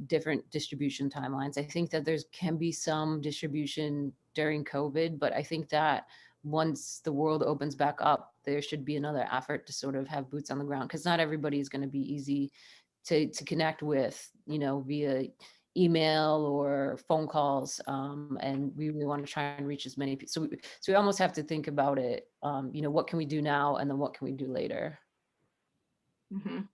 different distribution timelines. I think that there's can be some distribution during COVID, but I think that once the world opens back up, there should be another effort to sort of have boots on the ground, because not everybody is going to be easy to connect with, you know, via email or phone calls. And we really want to try and reach as many people. So we almost have to think about it, you know, what can we do now and then what can we do later? Mhm.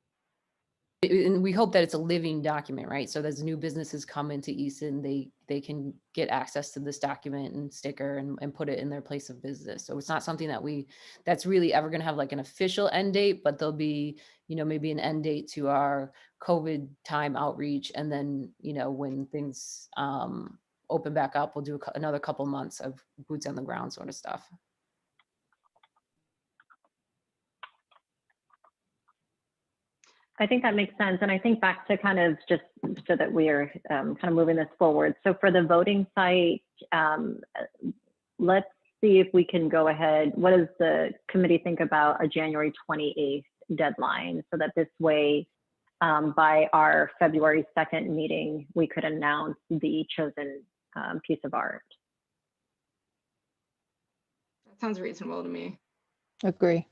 And we hope that it's a living document, right? So as new businesses come into Easton, they can get access to this document and sticker and put it in their place of business. So it's not something that's really ever going to have like an official end date, but there'll be, you know, maybe an end date to our COVID time outreach. And then, you know, when things open back up, we'll do another couple months of boots on the ground sort of stuff. I think that makes sense. And I think back to kind of just so that we are kind of moving this forward. So for the voting site, let's see if we can go ahead. What does the committee think about a January 28th deadline, so that this way by our February 2nd meeting, we could announce the chosen piece of art? That sounds reasonable to me. Agree.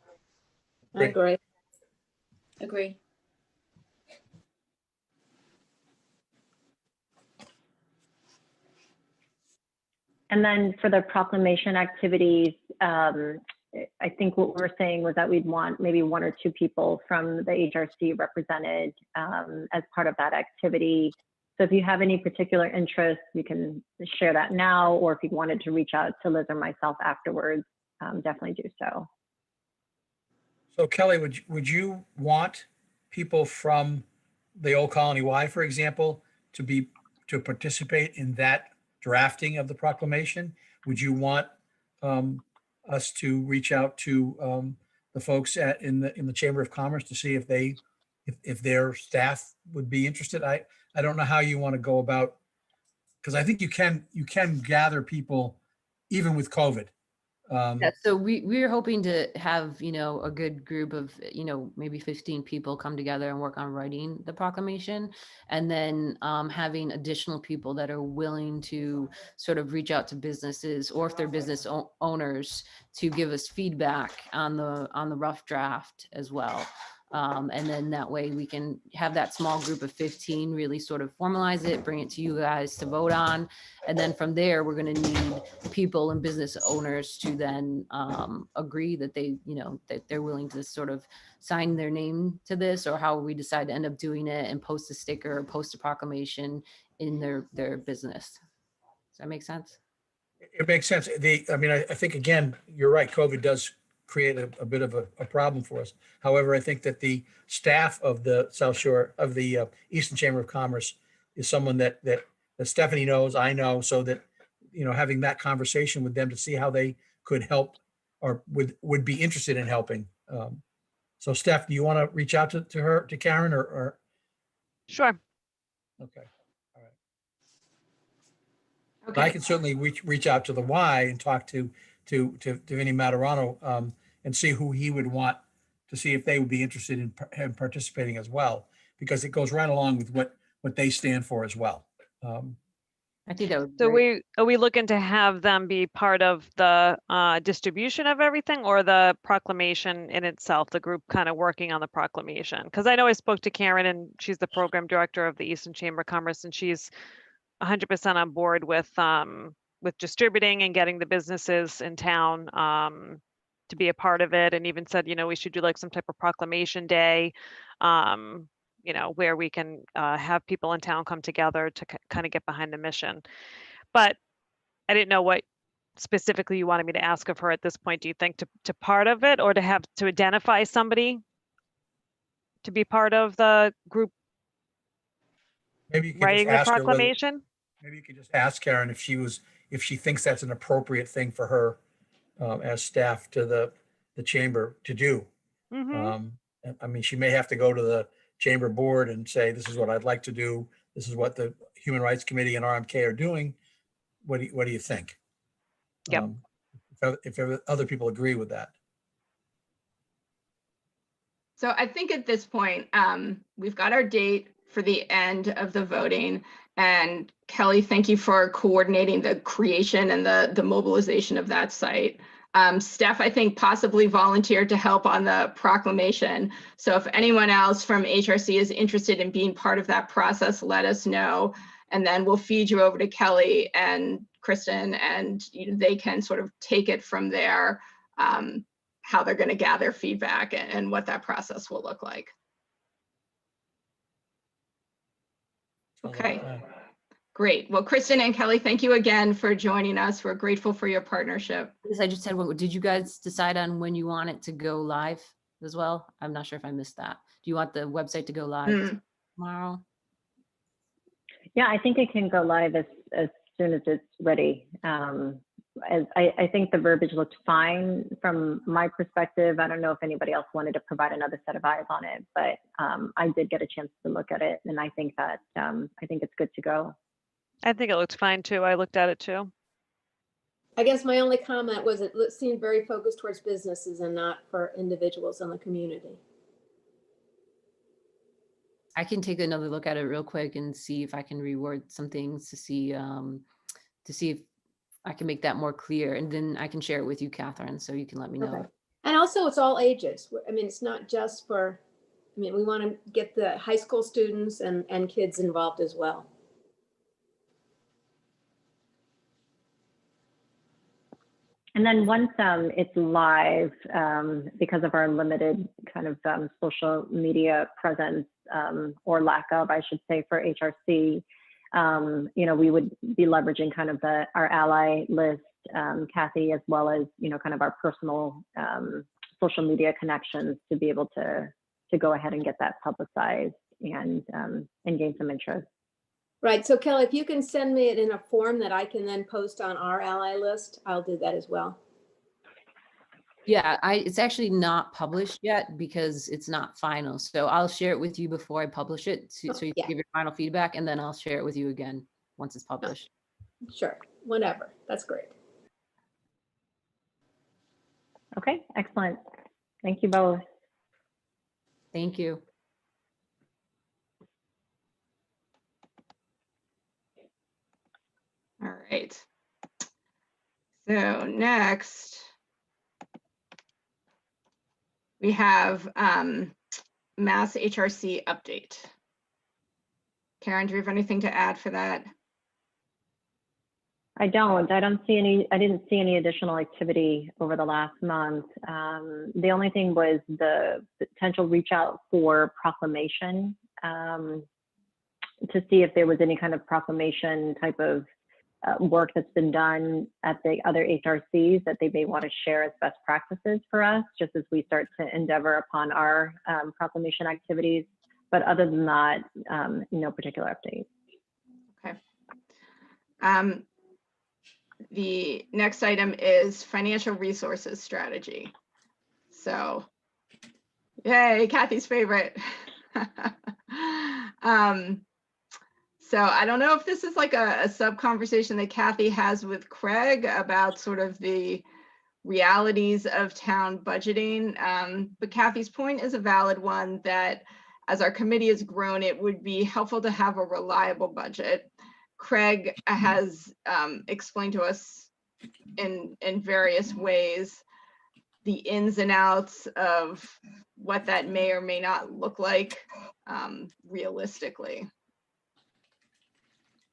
I agree. Agree. And then for the proclamation activities, I think what we were saying was that we'd want maybe 1 or 2 people from the HRC represented as part of that activity. So if you have any particular interest, you can share that now, or if you wanted to reach out to Liz or myself afterwards, definitely do so. So Kelly, would you want people from the Old Colony Y, for example, to participate in that drafting of the proclamation? Would you want us to reach out to the folks in the Chamber of Commerce to see if their staff would be interested? I don't know how you want to go about, because I think you can gather people even with COVID. Yeah, so we're hoping to have, you know, a good group of, you know, maybe 15 people come together and work on writing the proclamation, and then having additional people that are willing to sort of reach out to businesses, or if they're business owners, to give us feedback on the rough draft as well. And then that way we can have that small group of 15 really sort of formalize it, bring it to you guys to vote on. And then from there, we're going to need people and business owners to then agree that they, you know, that they're willing to sort of sign their name to this, or how we decide to end up doing it, and post a sticker or post a proclamation in their business. Does that make sense? It makes sense. I think, again, you're right. COVID does create a bit of a problem for us. However, I think that the staff of the South Shore, of the Easton Chamber of Commerce, is someone that Stephanie knows, I know, so that, you know, having that conversation with them to see how they could help, or would be interested in helping. So Steph, do you want to reach out to Karen, or? Sure. Okay. All right. Okay. I can certainly reach out to the Y and talk to Vinnie Maturano and see who he would want, to see if they would be interested in participating as well, because it goes right along with what they stand for as well. I think that would be So great. are we looking to have them be part of the distribution of everything, or the proclamation in itself, the group kind of working on the proclamation? Because I know I spoke to Karen, and she's the program director of the Easton Chamber of Commerce, and she's 100% on board with distributing and getting the businesses in town to be a part of it, and even said, you know, we should do like some type of proclamation day, you know, where we can have people in town come together to kind of get behind the mission. But I didn't know what specifically you wanted me to ask of her at this point. Do you think to part of it, or to identify somebody to be part of the group Maybe you could just writing the ask her whether, proclamation? Maybe you could just ask Karen if she thinks that's an appropriate thing for her as staff to the chamber to do. Mhm. I mean, she may have to go to the chamber board and say, this is what I'd like to do. This is what the Human Rights Committee and RMK are doing. What do you think? Yep. If other people agree with that. So I think at this point, we've got our date for the end of the voting. And Kelly, thank you for coordinating the creation and the mobilization of that site. Steph, I think, possibly volunteered to help on the proclamation. So if anyone else from HRC is interested in being part of that process, let us know. And then we'll feed you over to Kelly and Kristen, and they can sort of take it from there, how they're going to gather feedback and what that process will look like. Okay, great. Well, Kristen and Kelly, thank you again for joining us. We're grateful for your partnership. Yes, I just had one. Did you guys decide on when you want it to go live as well? I'm not sure if I missed that. Do you want the website to go live tomorrow? Yeah, I think it can go live as soon as it's ready. As I think the verbiage looked fine from my perspective. I don't know if anybody else wanted to provide another set of eyes on it, but I did get a chance to look at it, and I think that I think it's good to go. I think it looks fine too. I looked at it too. I guess my only comment was it seemed very focused towards businesses and not for individuals in the community. I can take another look at it real quick and see if I can reword some things to see if I can make that more clear, and then I can share it with you, Catherine, so you can let me know. Okay. And also it's all ages. I mean, it's not just for, I mean, we want to get the high school students and kids involved as well. And then once it's live, because of our limited kind of social media presence, or lack of, I should say, for HRC, we would be leveraging kind of our ally list, Kathy, as well as, kind of our personal social media connections to be able to go ahead and get that publicized and gain some interest. Right. So Kelly, if you can send me it in a form that I can then post on our ally list, I'll do that as well. Yeah, it's actually not published yet because it's not final. So I'll share it with you before I publish it, so you can give your final feedback, and then I'll share it with you again once it's published. Sure, whenever. That's great. Okay, excellent. Thank you both. Thank you. All right. So next, we have Mass HRC update. Karen, do you have anything to add for that? I didn't see any additional activity over the last month. The only thing was the potential reach out for proclamation, to see if there was any kind of proclamation type of work that's been done at the other HRCs that they may want to share as best practices for us, just as we start to endeavor upon our proclamation activities. But other than that, no particular update. Okay. The next item is financial resources strategy. So, yay, Kathy's favorite. So I don't know if this is like a sub conversation that Kathy has with Craig about sort of the realities of town budgeting. But Kathy's point is a valid one, that as our committee has grown, it would be helpful to have a reliable budget. Craig has explained to us in various ways the ins and outs of what that may or may not look like realistically.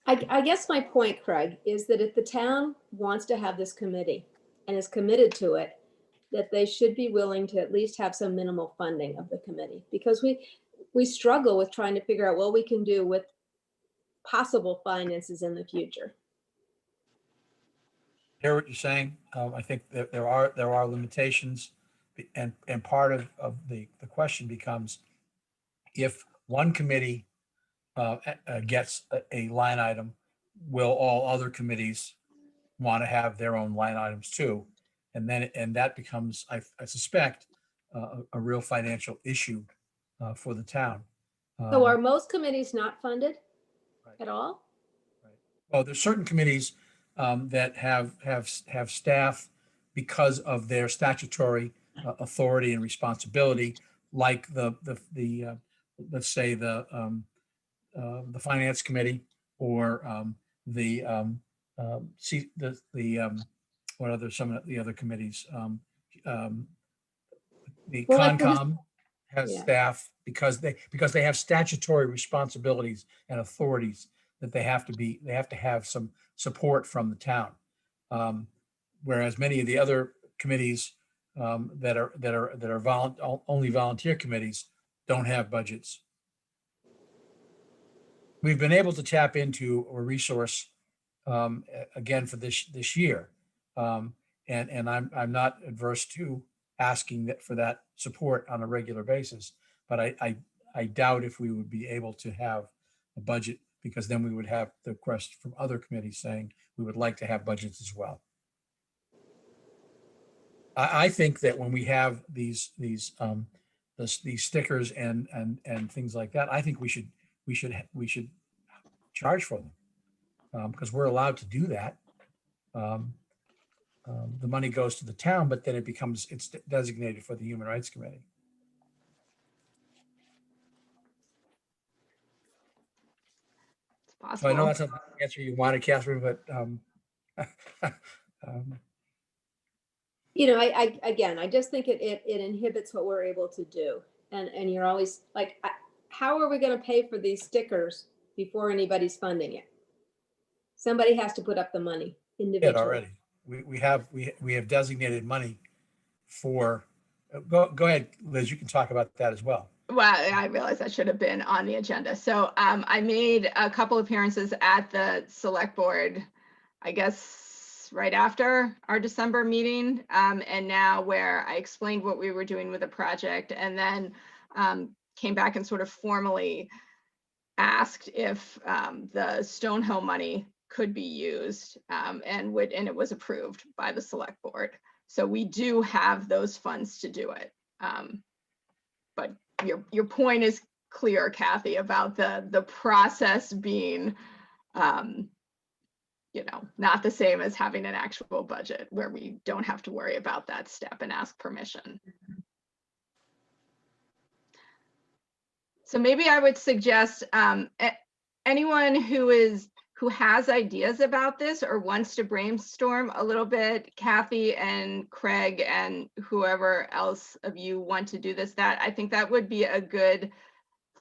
I guess my point, Craig, is that if the town wants to have this committee and is committed to it, that they should be willing to at least have some minimal funding of the committee, because we struggle with trying to figure out what we can do with possible finances in the future. I hear what you're saying. I think that there are limitations, and part of the question becomes, if one committee gets a line item, will all other committees want to have their own line items too? And then, and that becomes, I suspect, a real financial issue for the town. So are most committees not funded Right. at all? Well, there's certain committees that have staff because of their statutory authority and responsibility, like let's say the finance committee, or what other, some of the other committees, the Well, like for this- Concom has Yeah. staff because they have statutory responsibilities and authorities that they have to have some support from the town. Whereas many of the other committees that are only volunteer committees don't have budgets. We've been able to tap into a resource again for this year. And I'm not adverse to asking for that support on a regular basis, but I doubt if we would be able to have a budget, because then we would have the request from other committees saying we would like to have budgets as well. I think that when we have these stickers and things like that, I think we should charge for them, because we're allowed to do that. The money goes to the town, but then it's designated for the Human Rights Committee. It's So I know possible. that's not the answer you wanted, Catherine, but You know, I just think it inhibits what we're able to do. And you're always like, how are we going to pay for these stickers before anybody's funding it? Somebody has to put up the money individually. already. We have designated money for, go ahead, Liz, you can talk about that as well. Well, I realized that should have been on the agenda. So I made a couple appearances at the select board, I guess, right after our December meeting. And now where I explained what we were doing with the project, and then came back and sort of formally asked if the Stonehill money could be used, and it was approved by the select board. So we do have those funds to do it. But your point is clear, Kathy, about the process being, not the same as having an actual budget where we don't have to worry about that step and ask permission. So maybe I would suggest anyone who has ideas about this or wants to brainstorm a little bit, Kathy and Craig and whoever else of you want to do this, I think that would be a good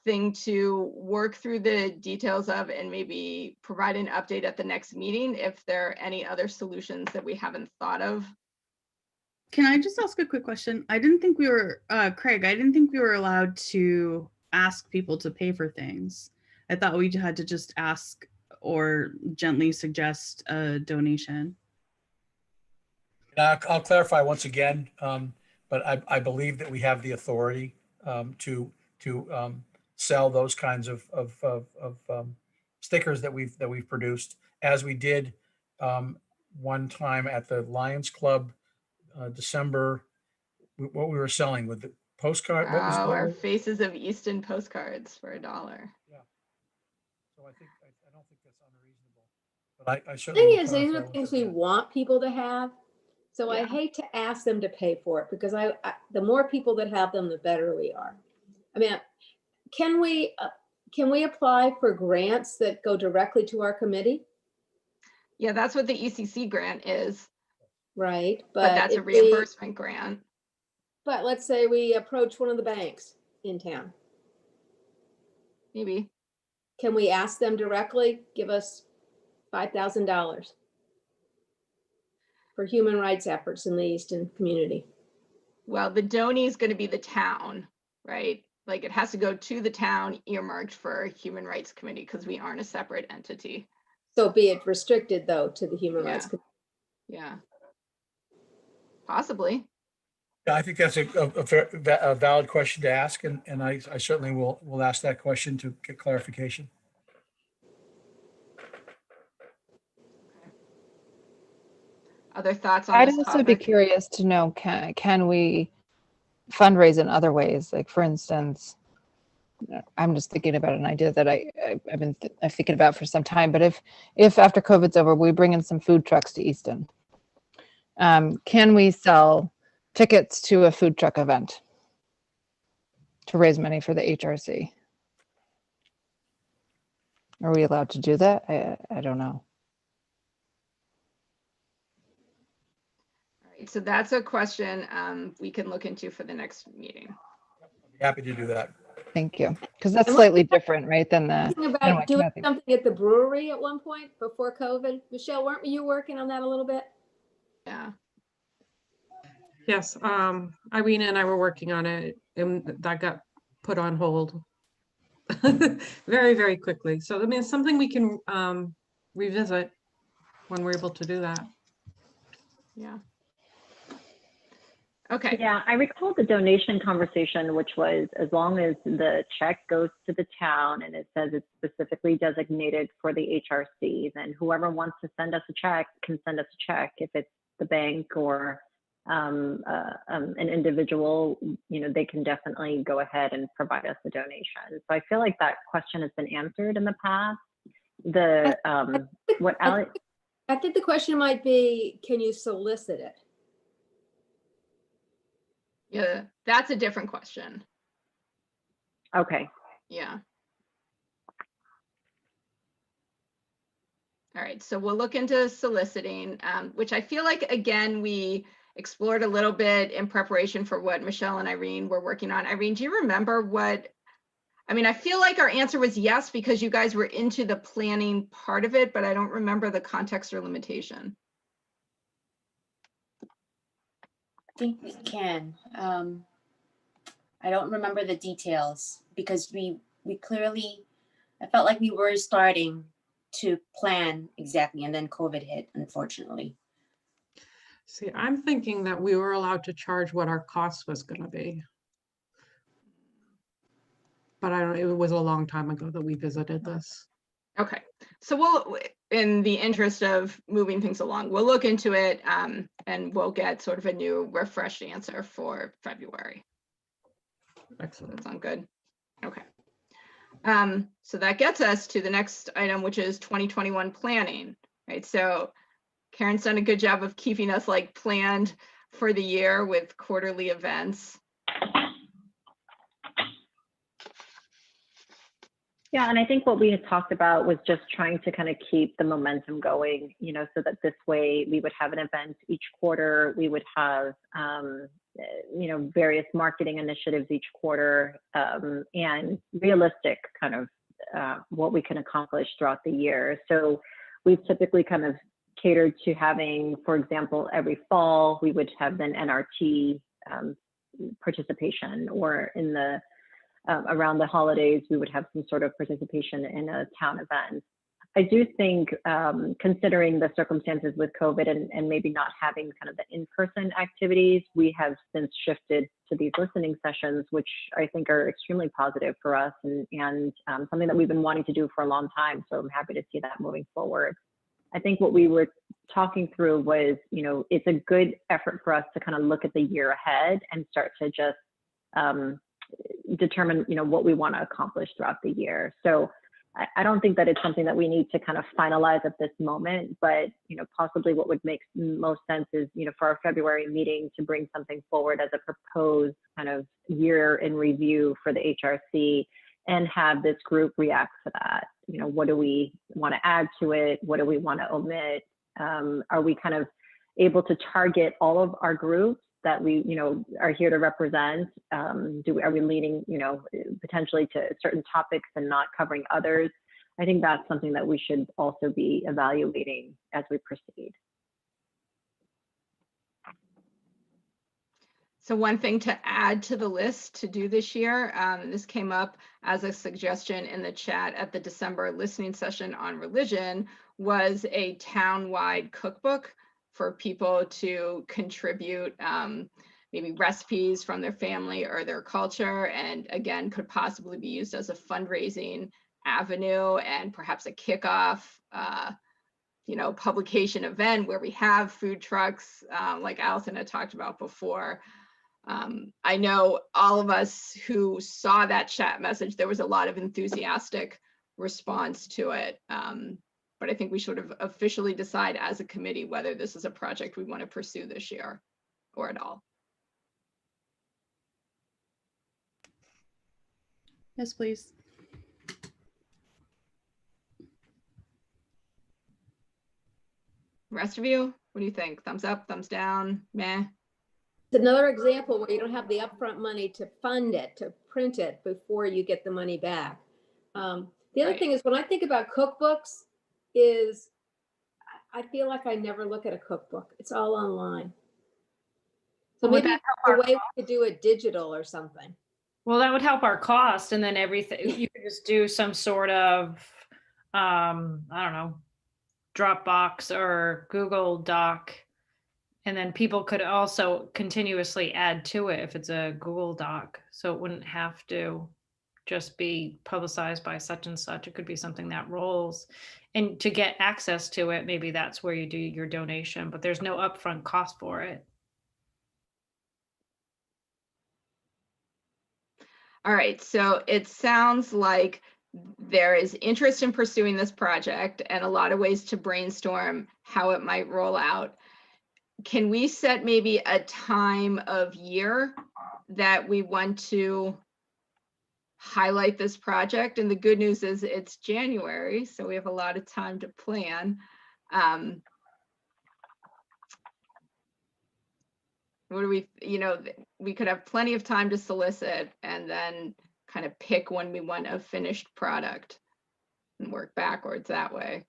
thing to work through the details of, and maybe provide an update at the next meeting if there are any other solutions that we haven't thought of. Can I just ask a quick question? I didn't think we were, Craig, I didn't think we were allowed to ask people to pay for things. I thought we had to just ask or gently suggest a donation. I'll clarify once again, but I believe that we have the authority to sell those kinds of stickers that we've produced, as we did one time at the Lions Club, December. What we were selling with the postcard. Our Faces of Easton postcards for $1. Yeah. So I don't think that's unreasonable. But I certainly. Thing is, these are things we want people to have. So I Yeah. hate to ask them to pay for it, because the more people that have them, the better we are. I mean, can we apply for grants that go directly to our committee? Yeah, that's what the ECC grant is, Right, but that's a if we- reimbursement grant. But let's say we approach one of the banks in town. Maybe. Can we ask them directly, give us $5,000 for human rights efforts in the Easton community? Well, the donee is going to be the town, right? Like it has to go to the town, earmarked for Human Rights Committee, because we aren't a separate entity. So be it restricted though to the human rights. Yeah. Possibly. Yeah, I think that's a valid question to ask, and I certainly will ask that question to get clarification. Other thoughts on I'd this also be topic? curious to know, can we fundraise in other ways? Like, for instance, I'm just thinking about an idea that I've been thinking about for some time. But if after COVID's over, we bring in some food trucks to Easton, can we sell tickets to a food truck event to raise money for the HRC? Are we allowed to do that? I don't know. All right, so that's a question we can look into for the next meeting. Happy to do that. Thank you. Because that's And slightly different, right, than the. Thinking than about what doing Kathy- something at the brewery at one point before COVID. Michelle, weren't you working on that a little bit? Yeah. Yes, Irene and I were working on it and that got put on hold very, very quickly. So I mean, it's something we can revisit when we're able to do that. Yeah. Okay. Yeah, I recall the donation conversation, which was as long as the check goes to the town and it says it's specifically designated for the HRC, then whoever wants to send us a check can send us a check. If it's the bank or an individual, you know, they can definitely go ahead and provide us a donation. So I feel like that question has been answered in the past. The what Alex. I think the question might be, can you solicit it? Yeah, that's a different question. Okay. Yeah. All right, so we'll look into soliciting, which I feel like, again, we explored a little bit in preparation for what Michelle and Irene were working on. Irene, do you remember what, I mean, I feel like our answer was yes, because you guys were into the planning part of it, but I don't remember the context or limitation. I think we can. I don't remember the details because we clearly, I felt like we were starting to plan exactly, and then COVID hit, unfortunately. See, I'm thinking that we were allowed to charge what our cost was going to be. But I don't, it was a long time ago that we visited this. Okay, so we'll, in the interest of moving things along, we'll look into it and we'll get sort of a new refreshed answer for February. Excellent. That sound good? Okay. So that gets us to the next item, which is 2021 planning, right? So Karen's done a good job of keeping us like planned for the year with quarterly events. Yeah, and I think what we had talked about was just trying to kind of keep the momentum going, you know, so that this way we would have an event each quarter. We would have, you know, various marketing initiatives each quarter, and realistic kind of what we can accomplish throughout the year. So we've typically kind of catered to having, for example, every fall, we would have then NRT participation, or in the around the holidays, we would have some sort of participation in a town event. I do think, considering the circumstances with COVID and maybe not having kind of the in-person activities, we have since shifted to these listening sessions, which I think are extremely positive for us and something that we've been wanting to do for a long time. So I'm happy to see that moving forward. I think what we were talking through was, you know, it's a good effort for us to kind of look at the year ahead and start to just determine, you know, what we want to accomplish throughout the year. So I don't think that it's something that we need to kind of finalize at this moment, but, you know, possibly what would make most sense is, you know, for our February meeting to bring something forward as a proposed kind of year in review for the HRC and have this group react to that. You know, what do we want to add to it? What do we want to omit? Are we kind of able to target all of our groups that we, you know, are here to represent? Are we leaning, you know, potentially to certain topics and not covering others? I think that's something that we should also be evaluating as we proceed. So one thing to add to the list to do this year, this came up as a suggestion in the chat at the December listening session on religion, was a town-wide cookbook for people to contribute maybe recipes from their family or their culture, and again, could possibly be used as a fundraising avenue and perhaps a kickoff publication event where we have food trucks, like Allison had talked about before. I know all of us who saw that chat message, there was a lot of enthusiastic response to it. But I think we should have officially decide as a committee whether this is a project we want to pursue this year or at all. Yes, please. Rest of you, what do you think? Thumbs up, thumbs down, meh? It's another example where you don't have the upfront money to fund it, to print it before you get the money back. The other Right. thing is, when I think about cookbooks, is I feel like I never look at a cookbook. It's all online. So Well, would maybe that a way to do it digital or something. Well, that would help our cost, and then everything, you could just do some sort of, I don't know, Dropbox or Google Doc. And then people could also continuously add to it if it's a Google Doc. So it wouldn't have to just be publicized by such and such. It could be something that rolls. And to get access to it, maybe that's where you do your donation, but there's no upfront cost for it. All right, so it sounds like there is interest in pursuing this project and a lot of ways to brainstorm how it might roll out. Can we set maybe a time of year that we want to highlight this project? And the good news is it's January, so we have a lot of time to plan. What do we, we could have plenty of time to solicit and then kind of pick when we want a finished product and work backwards that way.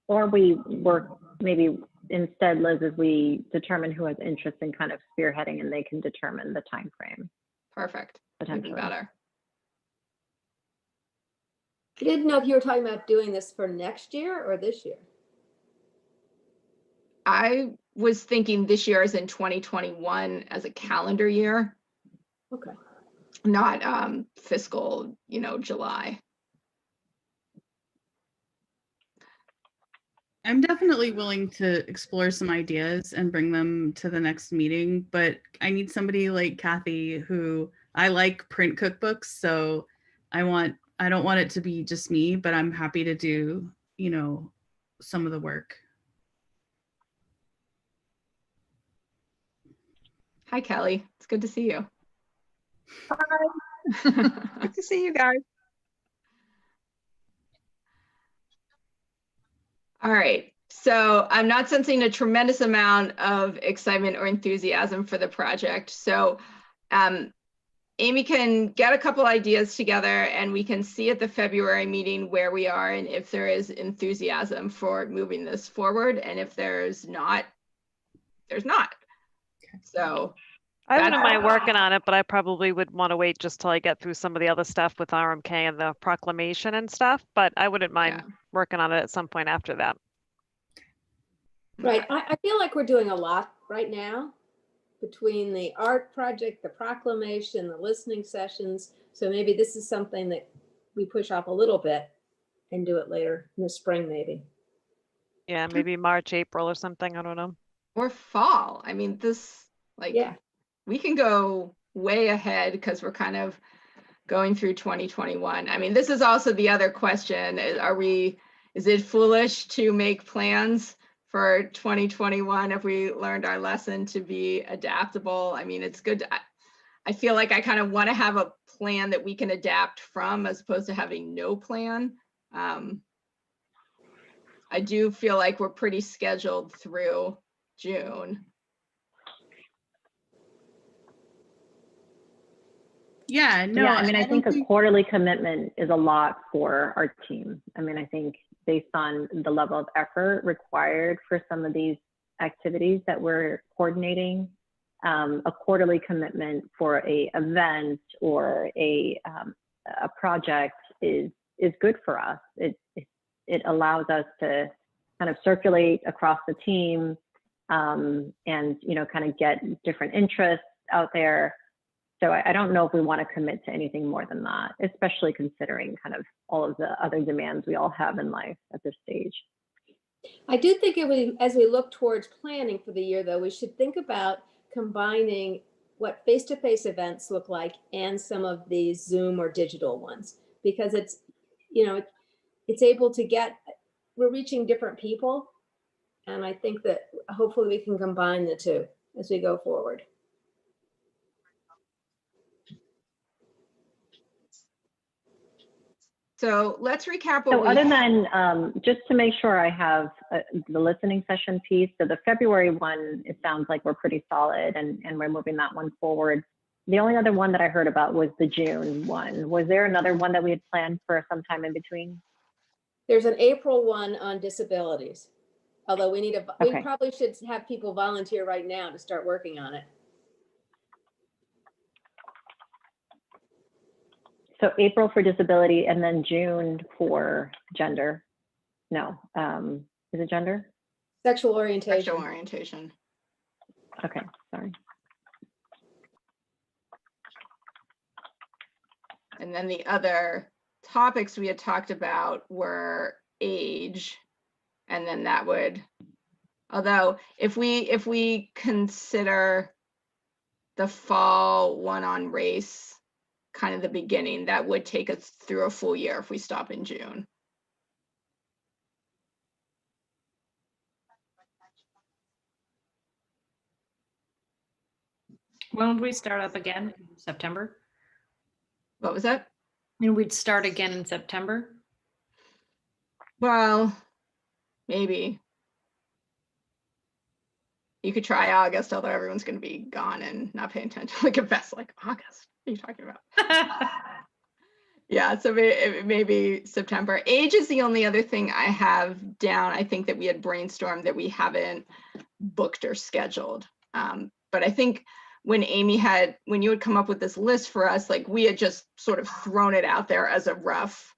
Or we work maybe instead, Liz, as we determine who has interest in kind of spearheading, and they can determine the time frame. Perfect. Even Potentially. better. I didn't know if you were talking about doing this for next year or this year. I was thinking this year as in 2021 as a calendar year, Okay. not fiscal, July. I'm definitely willing to explore some ideas and bring them to the next meeting, but I need somebody like Kathy who I like print cookbooks, so I don't want it to be just me, but I'm happy to do, some of the work. Hi, Kelly. It's good to see you. Hi. Good to see you guys. All right. So I'm not sensing a tremendous amount of excitement or enthusiasm for the project. So Amy can get a couple ideas together and we can see at the February meeting where we are and if there is enthusiasm for moving this forward. And if there's not, there's not. So I wouldn't mind working on it, but I probably would want to wait just till I get through some of the other stuff with RMK and the proclamation and stuff, but I wouldn't mind working on it at some point after that. Right. I feel like we're doing a lot right now between the art project, the proclamation, the listening sessions. So maybe this is something that we push off a little bit and do it later in the spring, maybe. Yeah, maybe March, April or something. I don't know. Or fall. I mean, this, we can go way ahead because we're kind of going through 2021. I mean, this is also the other question. Is it foolish to make plans for 2021 if we learned our lesson to be adaptable? I mean, it's good. I feel like I kind of want to have a plan that we can adapt from as opposed to having no plan. I do feel like we're pretty scheduled through June. Yeah, no. Yeah, I mean, I think a quarterly commitment is a lot for our team. I mean, I think based on the level of effort required for some of these activities that we're coordinating, a quarterly commitment for a event or a project is good for us. It allows us to kind of circulate across the team and kind of get different interests out there. So I don't know if we want to commit to anything more than that, especially considering kind of all of the other demands we all have in life at this stage. I do think as we look towards planning for the year, though, we should think about combining what face-to-face events look like and some of these Zoom or digital ones, because it's, it's able to we're reaching different people. And I think that hopefully we can combine the two as we go forward. So let's recap what So we other than, just to make sure I have the listening session piece, so the February one, it sounds like we're pretty solid and we're moving that one forward. The only other one that I heard about was the June one. Was there another one that we had planned for sometime in between? There's an April one on disabilities. Although we Okay. probably should have people volunteer right now to start working on it. So April for disability and then June for gender. No, is it gender? Sexual orientation. sexual orientation. Okay, sorry. And then the other topics we had talked about were age. And then that would, although if we consider the fall one on race kind of the beginning, that would take us through a full year if we stop in June. When would we start up again? September? What was that? And we'd start again in September? Well, maybe. You could try August, although everyone's going to be gone and not paying attention. Like at best, like August. What are you talking about? Yeah, so maybe September. Age is the only other thing I have down. I think that we had brainstormed that we haven't booked or scheduled. But I think when you had come up with this list for us, like we had just sort of thrown it out there as a rough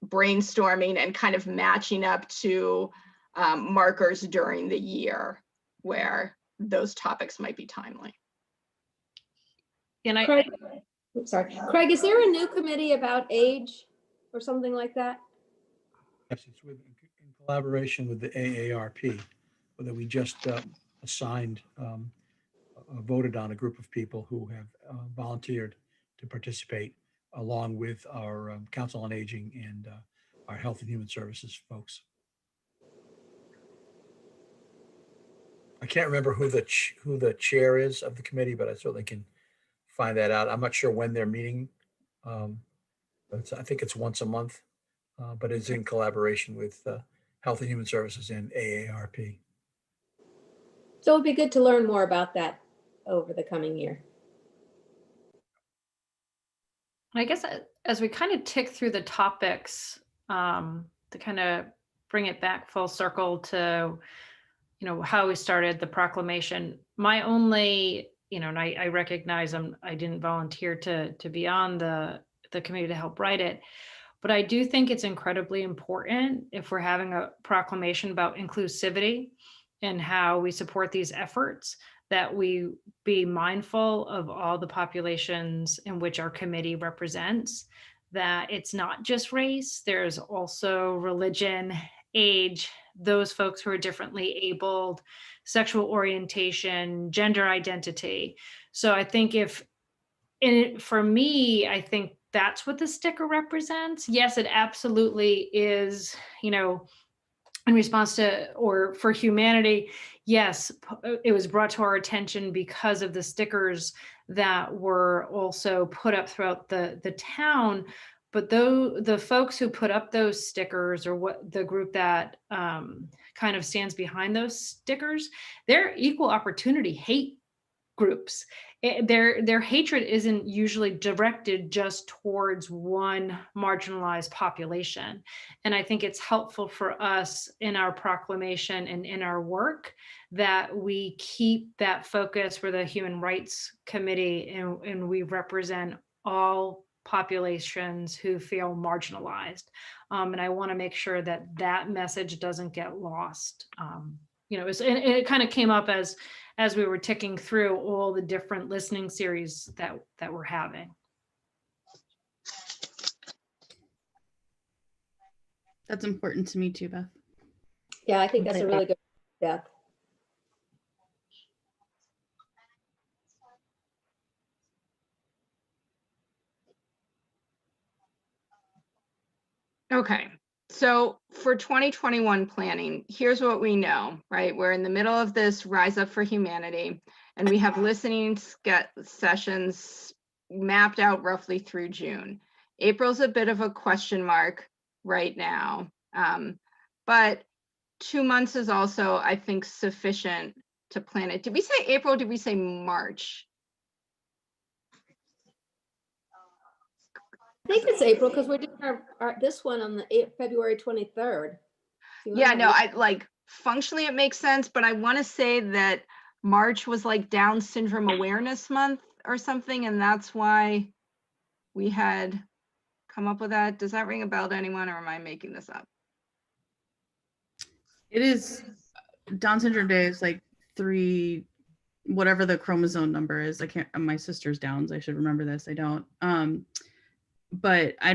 brainstorming and kind of matching up to markers during the year where those topics might be timely. And Craig, oops, sorry. Craig, is there a new committee about age or something like that? Yes, it's in collaboration with the AARP, that we just assigned, voted on a group of people who have volunteered to participate, along with our Council on Aging and our Health and Human Services folks. I can't remember who the chair is of the committee, but I certainly can find that out. I'm not sure when they're meeting. But I think it's once a month, but it's in collaboration with Health and Human Services and AARP. So it'd be good to learn more about that over the coming year. I guess as we kind of tick through the topics, to kind of bring it back full circle to, how we started the proclamation, my only, and I recognize I didn't volunteer to be on the committee to help write it, but I do think it's incredibly important if we're having a proclamation about inclusivity and how we support these efforts, that we be mindful of all the populations in which our committee represents, that it's not just race, there's also religion, age, those folks who are differently abled, sexual orientation, gender identity. So I think for me, I think that's what the sticker represents. Yes, it absolutely is, in response to, or for humanity, yes, it was brought to our attention because of the stickers that were also put up throughout the town. But though the folks who put up those stickers, or what the group that kind of stands behind those stickers, they're equal opportunity hate groups. Their hatred isn't usually directed just towards one marginalized population. And I think it's helpful for us in our proclamation and in our work that we keep that focus for the Human Rights Committee, and we represent all populations who feel marginalized. And I want to make sure that that message doesn't get lost you know, and it kind of came up as we were ticking through all the different listening series that we're having. That's important to me too, Beth. Yeah, I think that's a really good, Beth. Okay, so for 2021 planning, here's what we know, right? We're in the middle of this Rise Up for Humanity, and we have listening sessions mapped out roughly through June. April's a bit of a question mark right now, but 2 months is also, I think, sufficient to plan it. Did we say April? Did we say March? I think it's April because we're doing this one on the February 23rd. Yeah, no, I like functionally it makes sense, but I want to say that March was like Down Syndrome Awareness Month or something, and that's why we had come up with that. Does that ring a bell to anyone, or am I making this up? It is Down syndrome day is like 3, whatever the chromosome number is. I can't, my sister's Downs. I should remember this. I don't. But I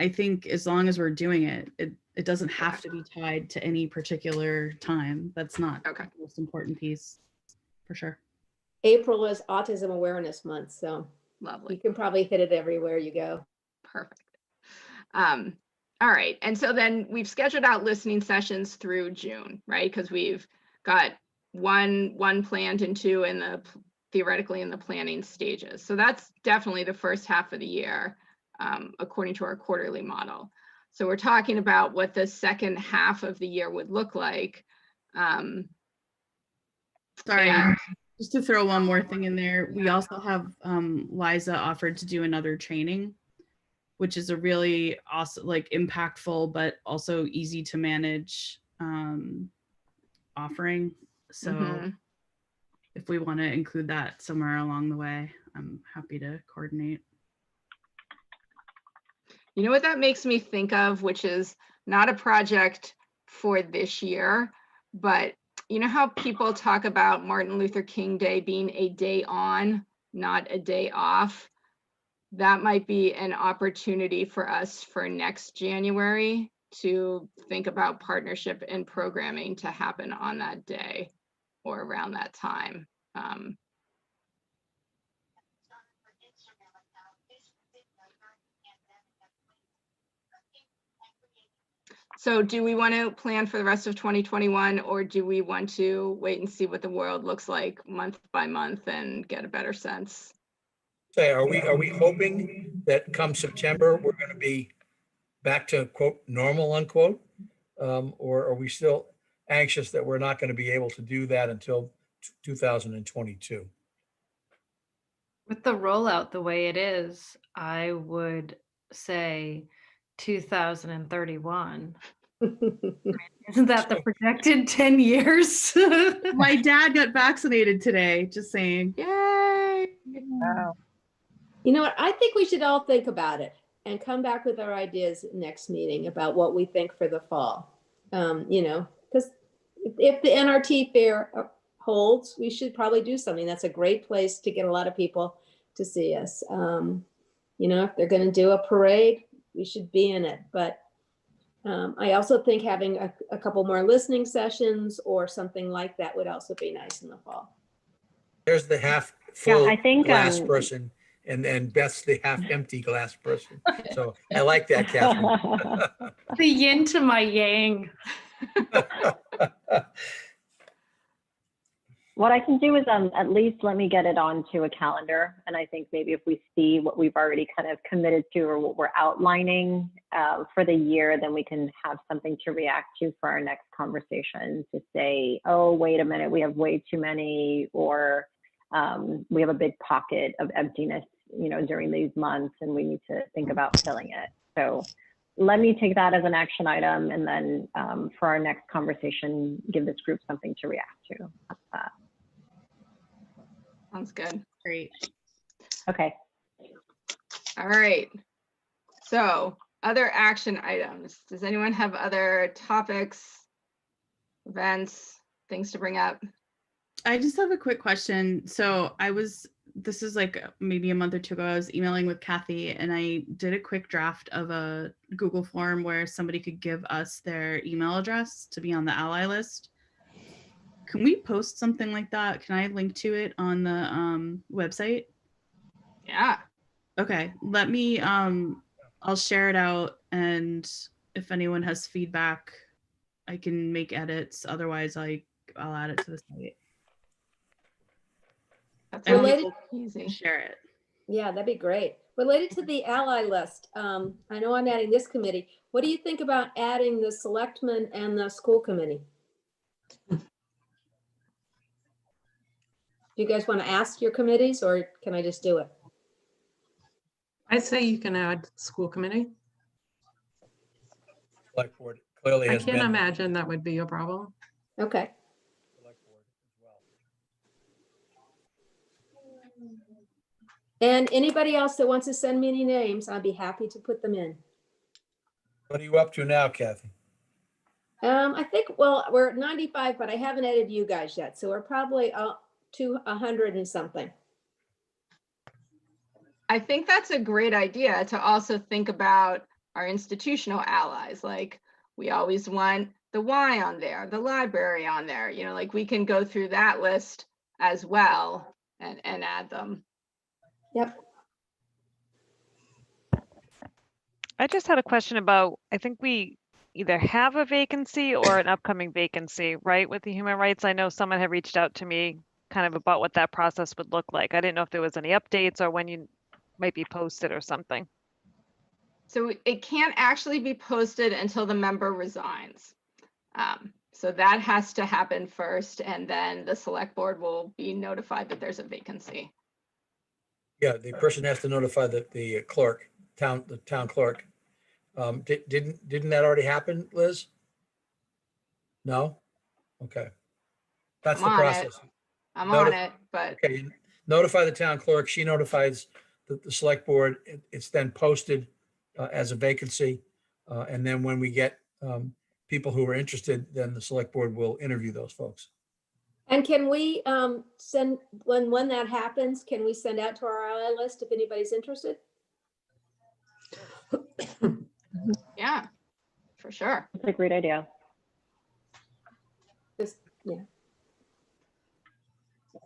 think as long as we're doing it, it doesn't have to be tied to any particular time. That's not the most important piece, for sure. April is Autism Awareness Month, so lovely. You can probably hit it everywhere you go. Perfect. All right, and so then we've scheduled out listening sessions through June, right? Because we've got one planned and 2 in the theoretically in the planning stages. So that's definitely the first half of the year, according to our quarterly model. So we're talking about what the second half of the year would look like. Sorry, just to throw one more thing in there. We also have Liza offered to do another training, which is a really awesome, like impactful, but also easy to manage offering. So if we want to include that somewhere along the way, I'm happy to coordinate. You know what that makes me think of, which is not a project for this year, but you know how people talk about Martin Luther King Day being a day on, not a day off? That might be an opportunity for us for next January to think about partnership and programming to happen on that day or around that time. So do we want to plan for the rest of 2021, or do we want to wait and see what the world looks like month by month and get a better sense? Say, are we hoping that come September, we're going to be back to quote normal unquote? Or are we still anxious that we're not going to be able to do that until 2022? With the rollout the way it is, I would say 2031. Isn't that the projected 10 years? My dad got vaccinated today, just saying. Yay! Wow. You know what? I think we should all think about it and come back with our ideas next meeting about what we think for the fall. You know, because if the NRT fair holds, we should probably do something. That's a great place to get a lot of people to see us. You know, if they're going to do a parade, we should be in it. But I also think having a couple more listening sessions or something like that would also be nice in the fall. There's the half full I think, glass person, and Beth's the half empty glass person. So I like that, Catherine. The yin to my yang. What I can do is at least let me get it onto a calendar. And I think maybe if we see what we've already kind of committed to or what we're outlining for the year, then we can have something to react to for our next conversation to say, oh, wait a minute, we have way too many, or we have a big pocket of emptiness, you know, during these months, and we need to think about filling it. So let me take that as an action item, and then for our next conversation, give this group something to react to. Sounds good. Great. Okay. All right. So other action items. Does anyone have other topics events, things to bring up? I just have a quick question. So this is like maybe a month or two ago, I was emailing with Kathy and I did a quick draft of a Google form where somebody could give us their email address to be on the ally list. Can we post something like that? Can I link to it on the website? Yeah. Okay, let me, I'll share it out, and if anyone has feedback, I can make edits. Otherwise, I'll add it to the site. That's And Related- easy. share it. Yeah, that'd be great. Related to the ally list, I know I'm adding this committee. What do you think about adding the selectmen and the school committee? Do you guys want to ask your committees or can I just do it? I'd say you can add school committee. Select board clearly I has can't been. imagine that would be a problem. Okay. Select board as well. And anybody else that wants to send me any names, I'd be happy to put them in. What are you up to now, Kathy? I think, well, we're at 95, but I haven't added you guys yet. So we're probably to 100 and something. I think that's a great idea to also think about our institutional allies. Like we always want the Y on there, the library on there, you know, like we can go through that list as well and add them. Yep. I just had a question about, I think we either have a vacancy or an upcoming vacancy, right? With the human rights, I know someone had reached out to me kind of about what that process would look like. I didn't know if there was any updates or when you might be posted or something. So it can't actually be posted until the member resigns. So that has to happen first, and then the select board will be notified that there's a vacancy. Yeah, the person has to notify the clerk, the town clerk. Didn't that already happen, Liz? No? Okay. That's the I'm on it. process. I'm on it, but Okay, you notify the town clerk, she notifies the select board, it's then posted as a vacancy. And then when we get people who are interested, then the select board will interview those folks. And can we send, when that happens, can we send out to our ally list if anybody's interested? yeah, for sure. That's a great idea. Just, yeah.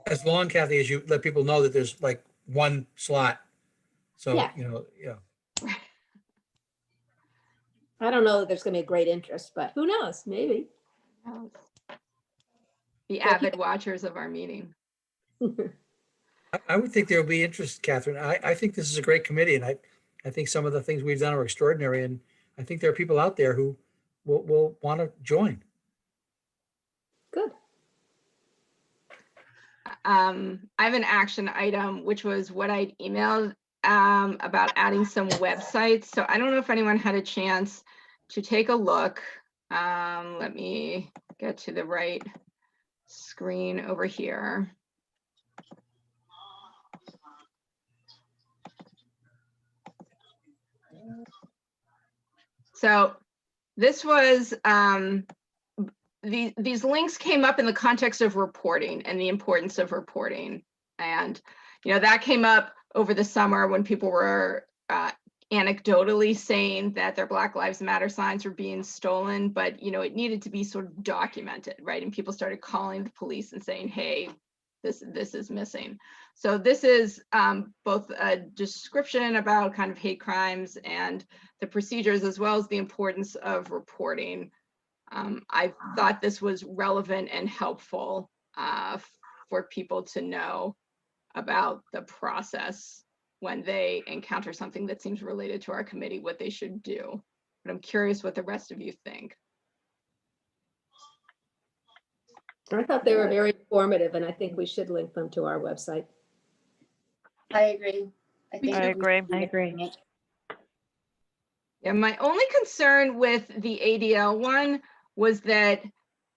As long, Kathy, as you let people know that there's like one slot. So, Yeah. you know, yeah. I don't know that there's gonna be a great interest, but who knows, maybe. The avid watchers of our meeting. I would think there'll be interest, Catherine. I think this is a great committee, and I think some of the things we've done are extraordinary, and I think there are people out there who will want to join. Good. I have an action item, which was what I'd emailed about adding some websites. So I don't know if anyone had a chance to take a look. Let me get to the right screen over here. So this was, these links came up in the context of reporting and the importance of reporting. And, you know, that came up over the summer when people were anecdotally saying that their Black Lives Matter signs were being stolen, but, you know, it needed to be sort of documented, right? And people started calling the police and saying, hey, this is missing. So this is both a description about kind of hate crimes and the procedures, as well as the importance of reporting. I thought this was relevant and helpful for people to know about the process when they encounter something that seems related to our committee, what they should do. But I'm curious what the rest of you think. I thought they were very informative, and I think we should link them to our website. I agree. I think I agree. I agree. Yeah, my only concern with the ADL one was that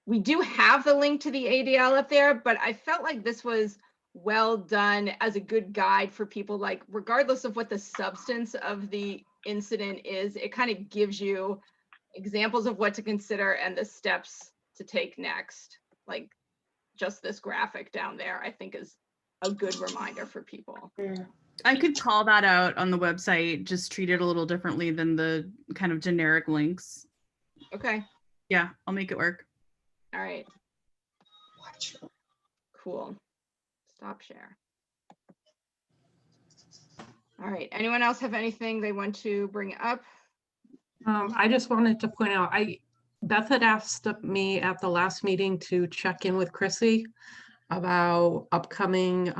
we do have the link to the ADL up there, but I felt like this was well done as a good guide for people, like regardless of what the substance of the incident is, it kind of gives you examples of what to consider and the steps to take next, like just this graphic down there, I think is a good reminder for people. I could call that out on the website, just treat it a little differently than the kind of generic links. Okay. Yeah, I'll make it work. All right. Cool. Stop share. All right. Anyone else have anything they want to bring up? I just wanted to point out, Beth had asked me at the last meeting to check in with Chrissy about upcoming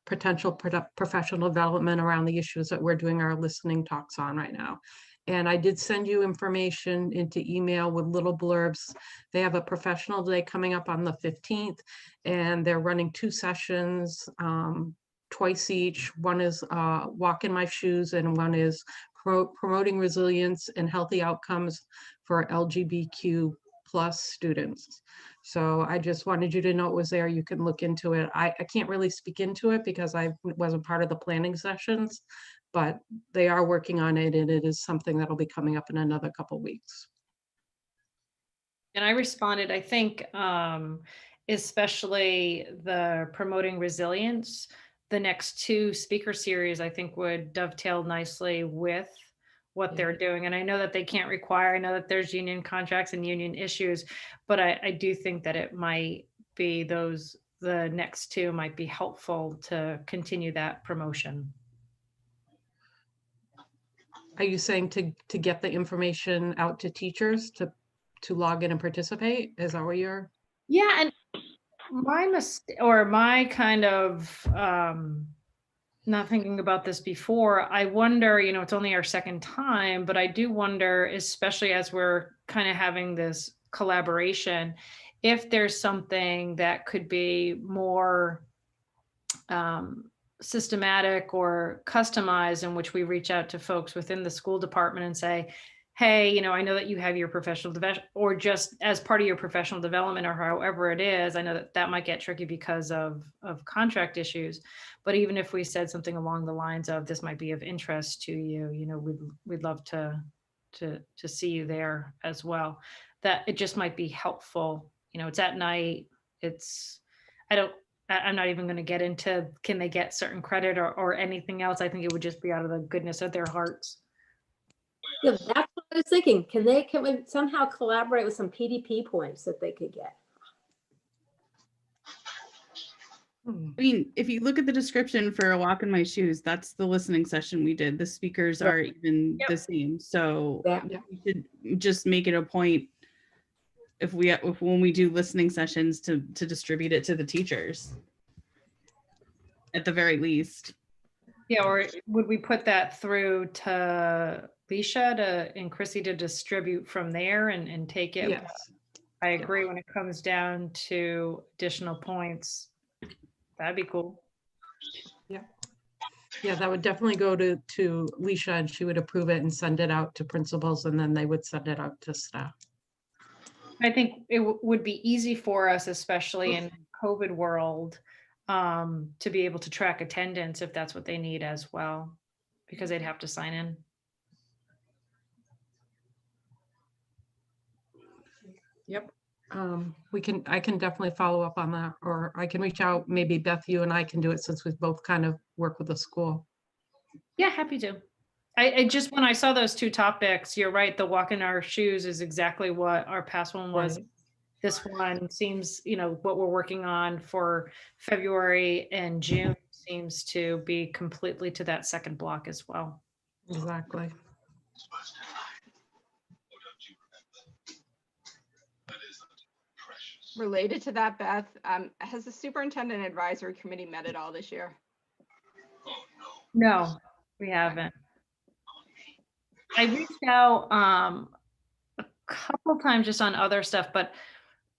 potential professional development around the issues that we're doing our listening talks on right now. And I did send you information into email with little blurbs. They have a professional day coming up on the 15th, and they're running 2 sessions twice each. One is Walk in My Shoes, and one is promoting resilience and healthy outcomes for LGBTQ+ students. So I just wanted you to know it was there. You can look into it. I can't really speak into it because I wasn't part of the planning sessions, but they are working on it, and it is something that'll be coming up in another couple weeks. And I responded, I think, especially the promoting resilience, the next 2 speaker series, I think would dovetail nicely with what they're doing. And I know that they can't require, I know that there's union contracts and union issues, but I do think that it might be the next 2 might be helpful to continue that promotion. Are you saying to get the information out to teachers to log in and participate? Is that what you're? Yeah, and my kind of not thinking about this before, I wonder, it's only our second time, but I do wonder, especially as we're kind of having this collaboration, if there's something that could be more systematic or customized, in which we reach out to folks within the school department and say, hey, I know that you have your professional development, or just as part of your professional development, or however it is. I know that that might get tricky because of contract issues, but even if we said something along the lines of, this might be of interest to you, we'd love to see you there as well. That it just might be helpful. It's at night. I'm not even going to get into, can they get certain credit or anything else? I think it would just be out of the goodness of their hearts. Yeah, that's what I was thinking. Can we somehow collaborate with some PDP points that they could get? I mean, if you look at the description for A Walk in My Shoes, that's the listening session we did. The speakers are even the same. So we should just make it a point if when we do listening sessions to distribute it to the teachers at the very least. Yeah, or would we put that through to Leisha and Chrissy to distribute from there and take it? Yes. I agree. When it comes down to additional points, that'd be cool. Yeah, that would definitely go to Leisha, and she would approve it and send it out to principals, and then they would send it out to staff. I think it would be easy for us, especially in COVID world, to be able to track attendance if that's what they need as well, because they'd have to sign in. Yep. I can definitely follow up on that, or I can reach out, maybe Beth, you and I can do it, since we both kind of work with the school. Yeah, happy to. I just, when I saw those 2 topics, you're right. The Walk in Our Shoes is exactly what our past one was. Right. This one seems, what we're working on for February and June seems to be completely to that second block as well. Exactly. Related to that, Beth, has the superintendent advisory committee met at all this year? No, we haven't. I reached out a couple times just on other stuff, but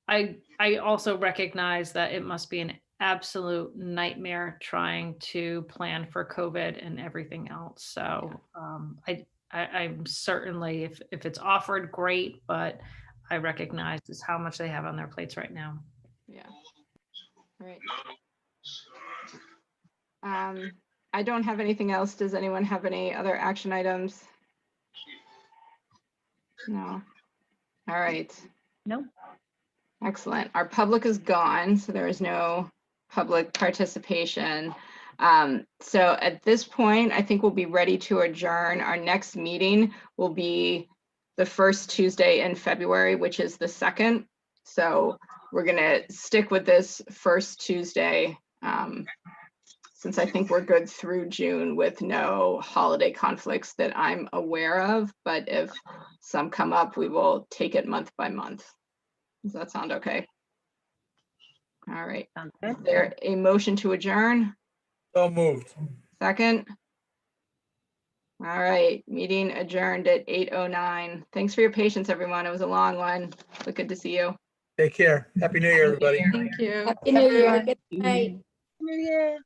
I also recognize that it must be an absolute nightmare trying to plan for COVID and everything else. So I'm certainly, if it's offered, great, but I recognize just how much they have on their plates right now. Yeah. All right. I don't have anything else. Does anyone have any other action items? No. All right. No. Excellent. Our public is gone, so there is no public participation. So at this point, I think we'll be ready to adjourn. Our next meeting will be the first Tuesday in February, which is the 2nd. So we're gonna stick with this first Tuesday, since I think we're good through June with no holiday conflicts that I'm aware of. But if some come up, we will take it month by month. Does that sound okay? All right. Sounds Is good. there a motion to adjourn? So moved. Second? All right, meeting adjourned at 8:09. Thanks for your patience, everyone. It was a long one, but good to see you. Take care. Happy New Year, everybody. Thank you. Happy New Year. Good night. New Year.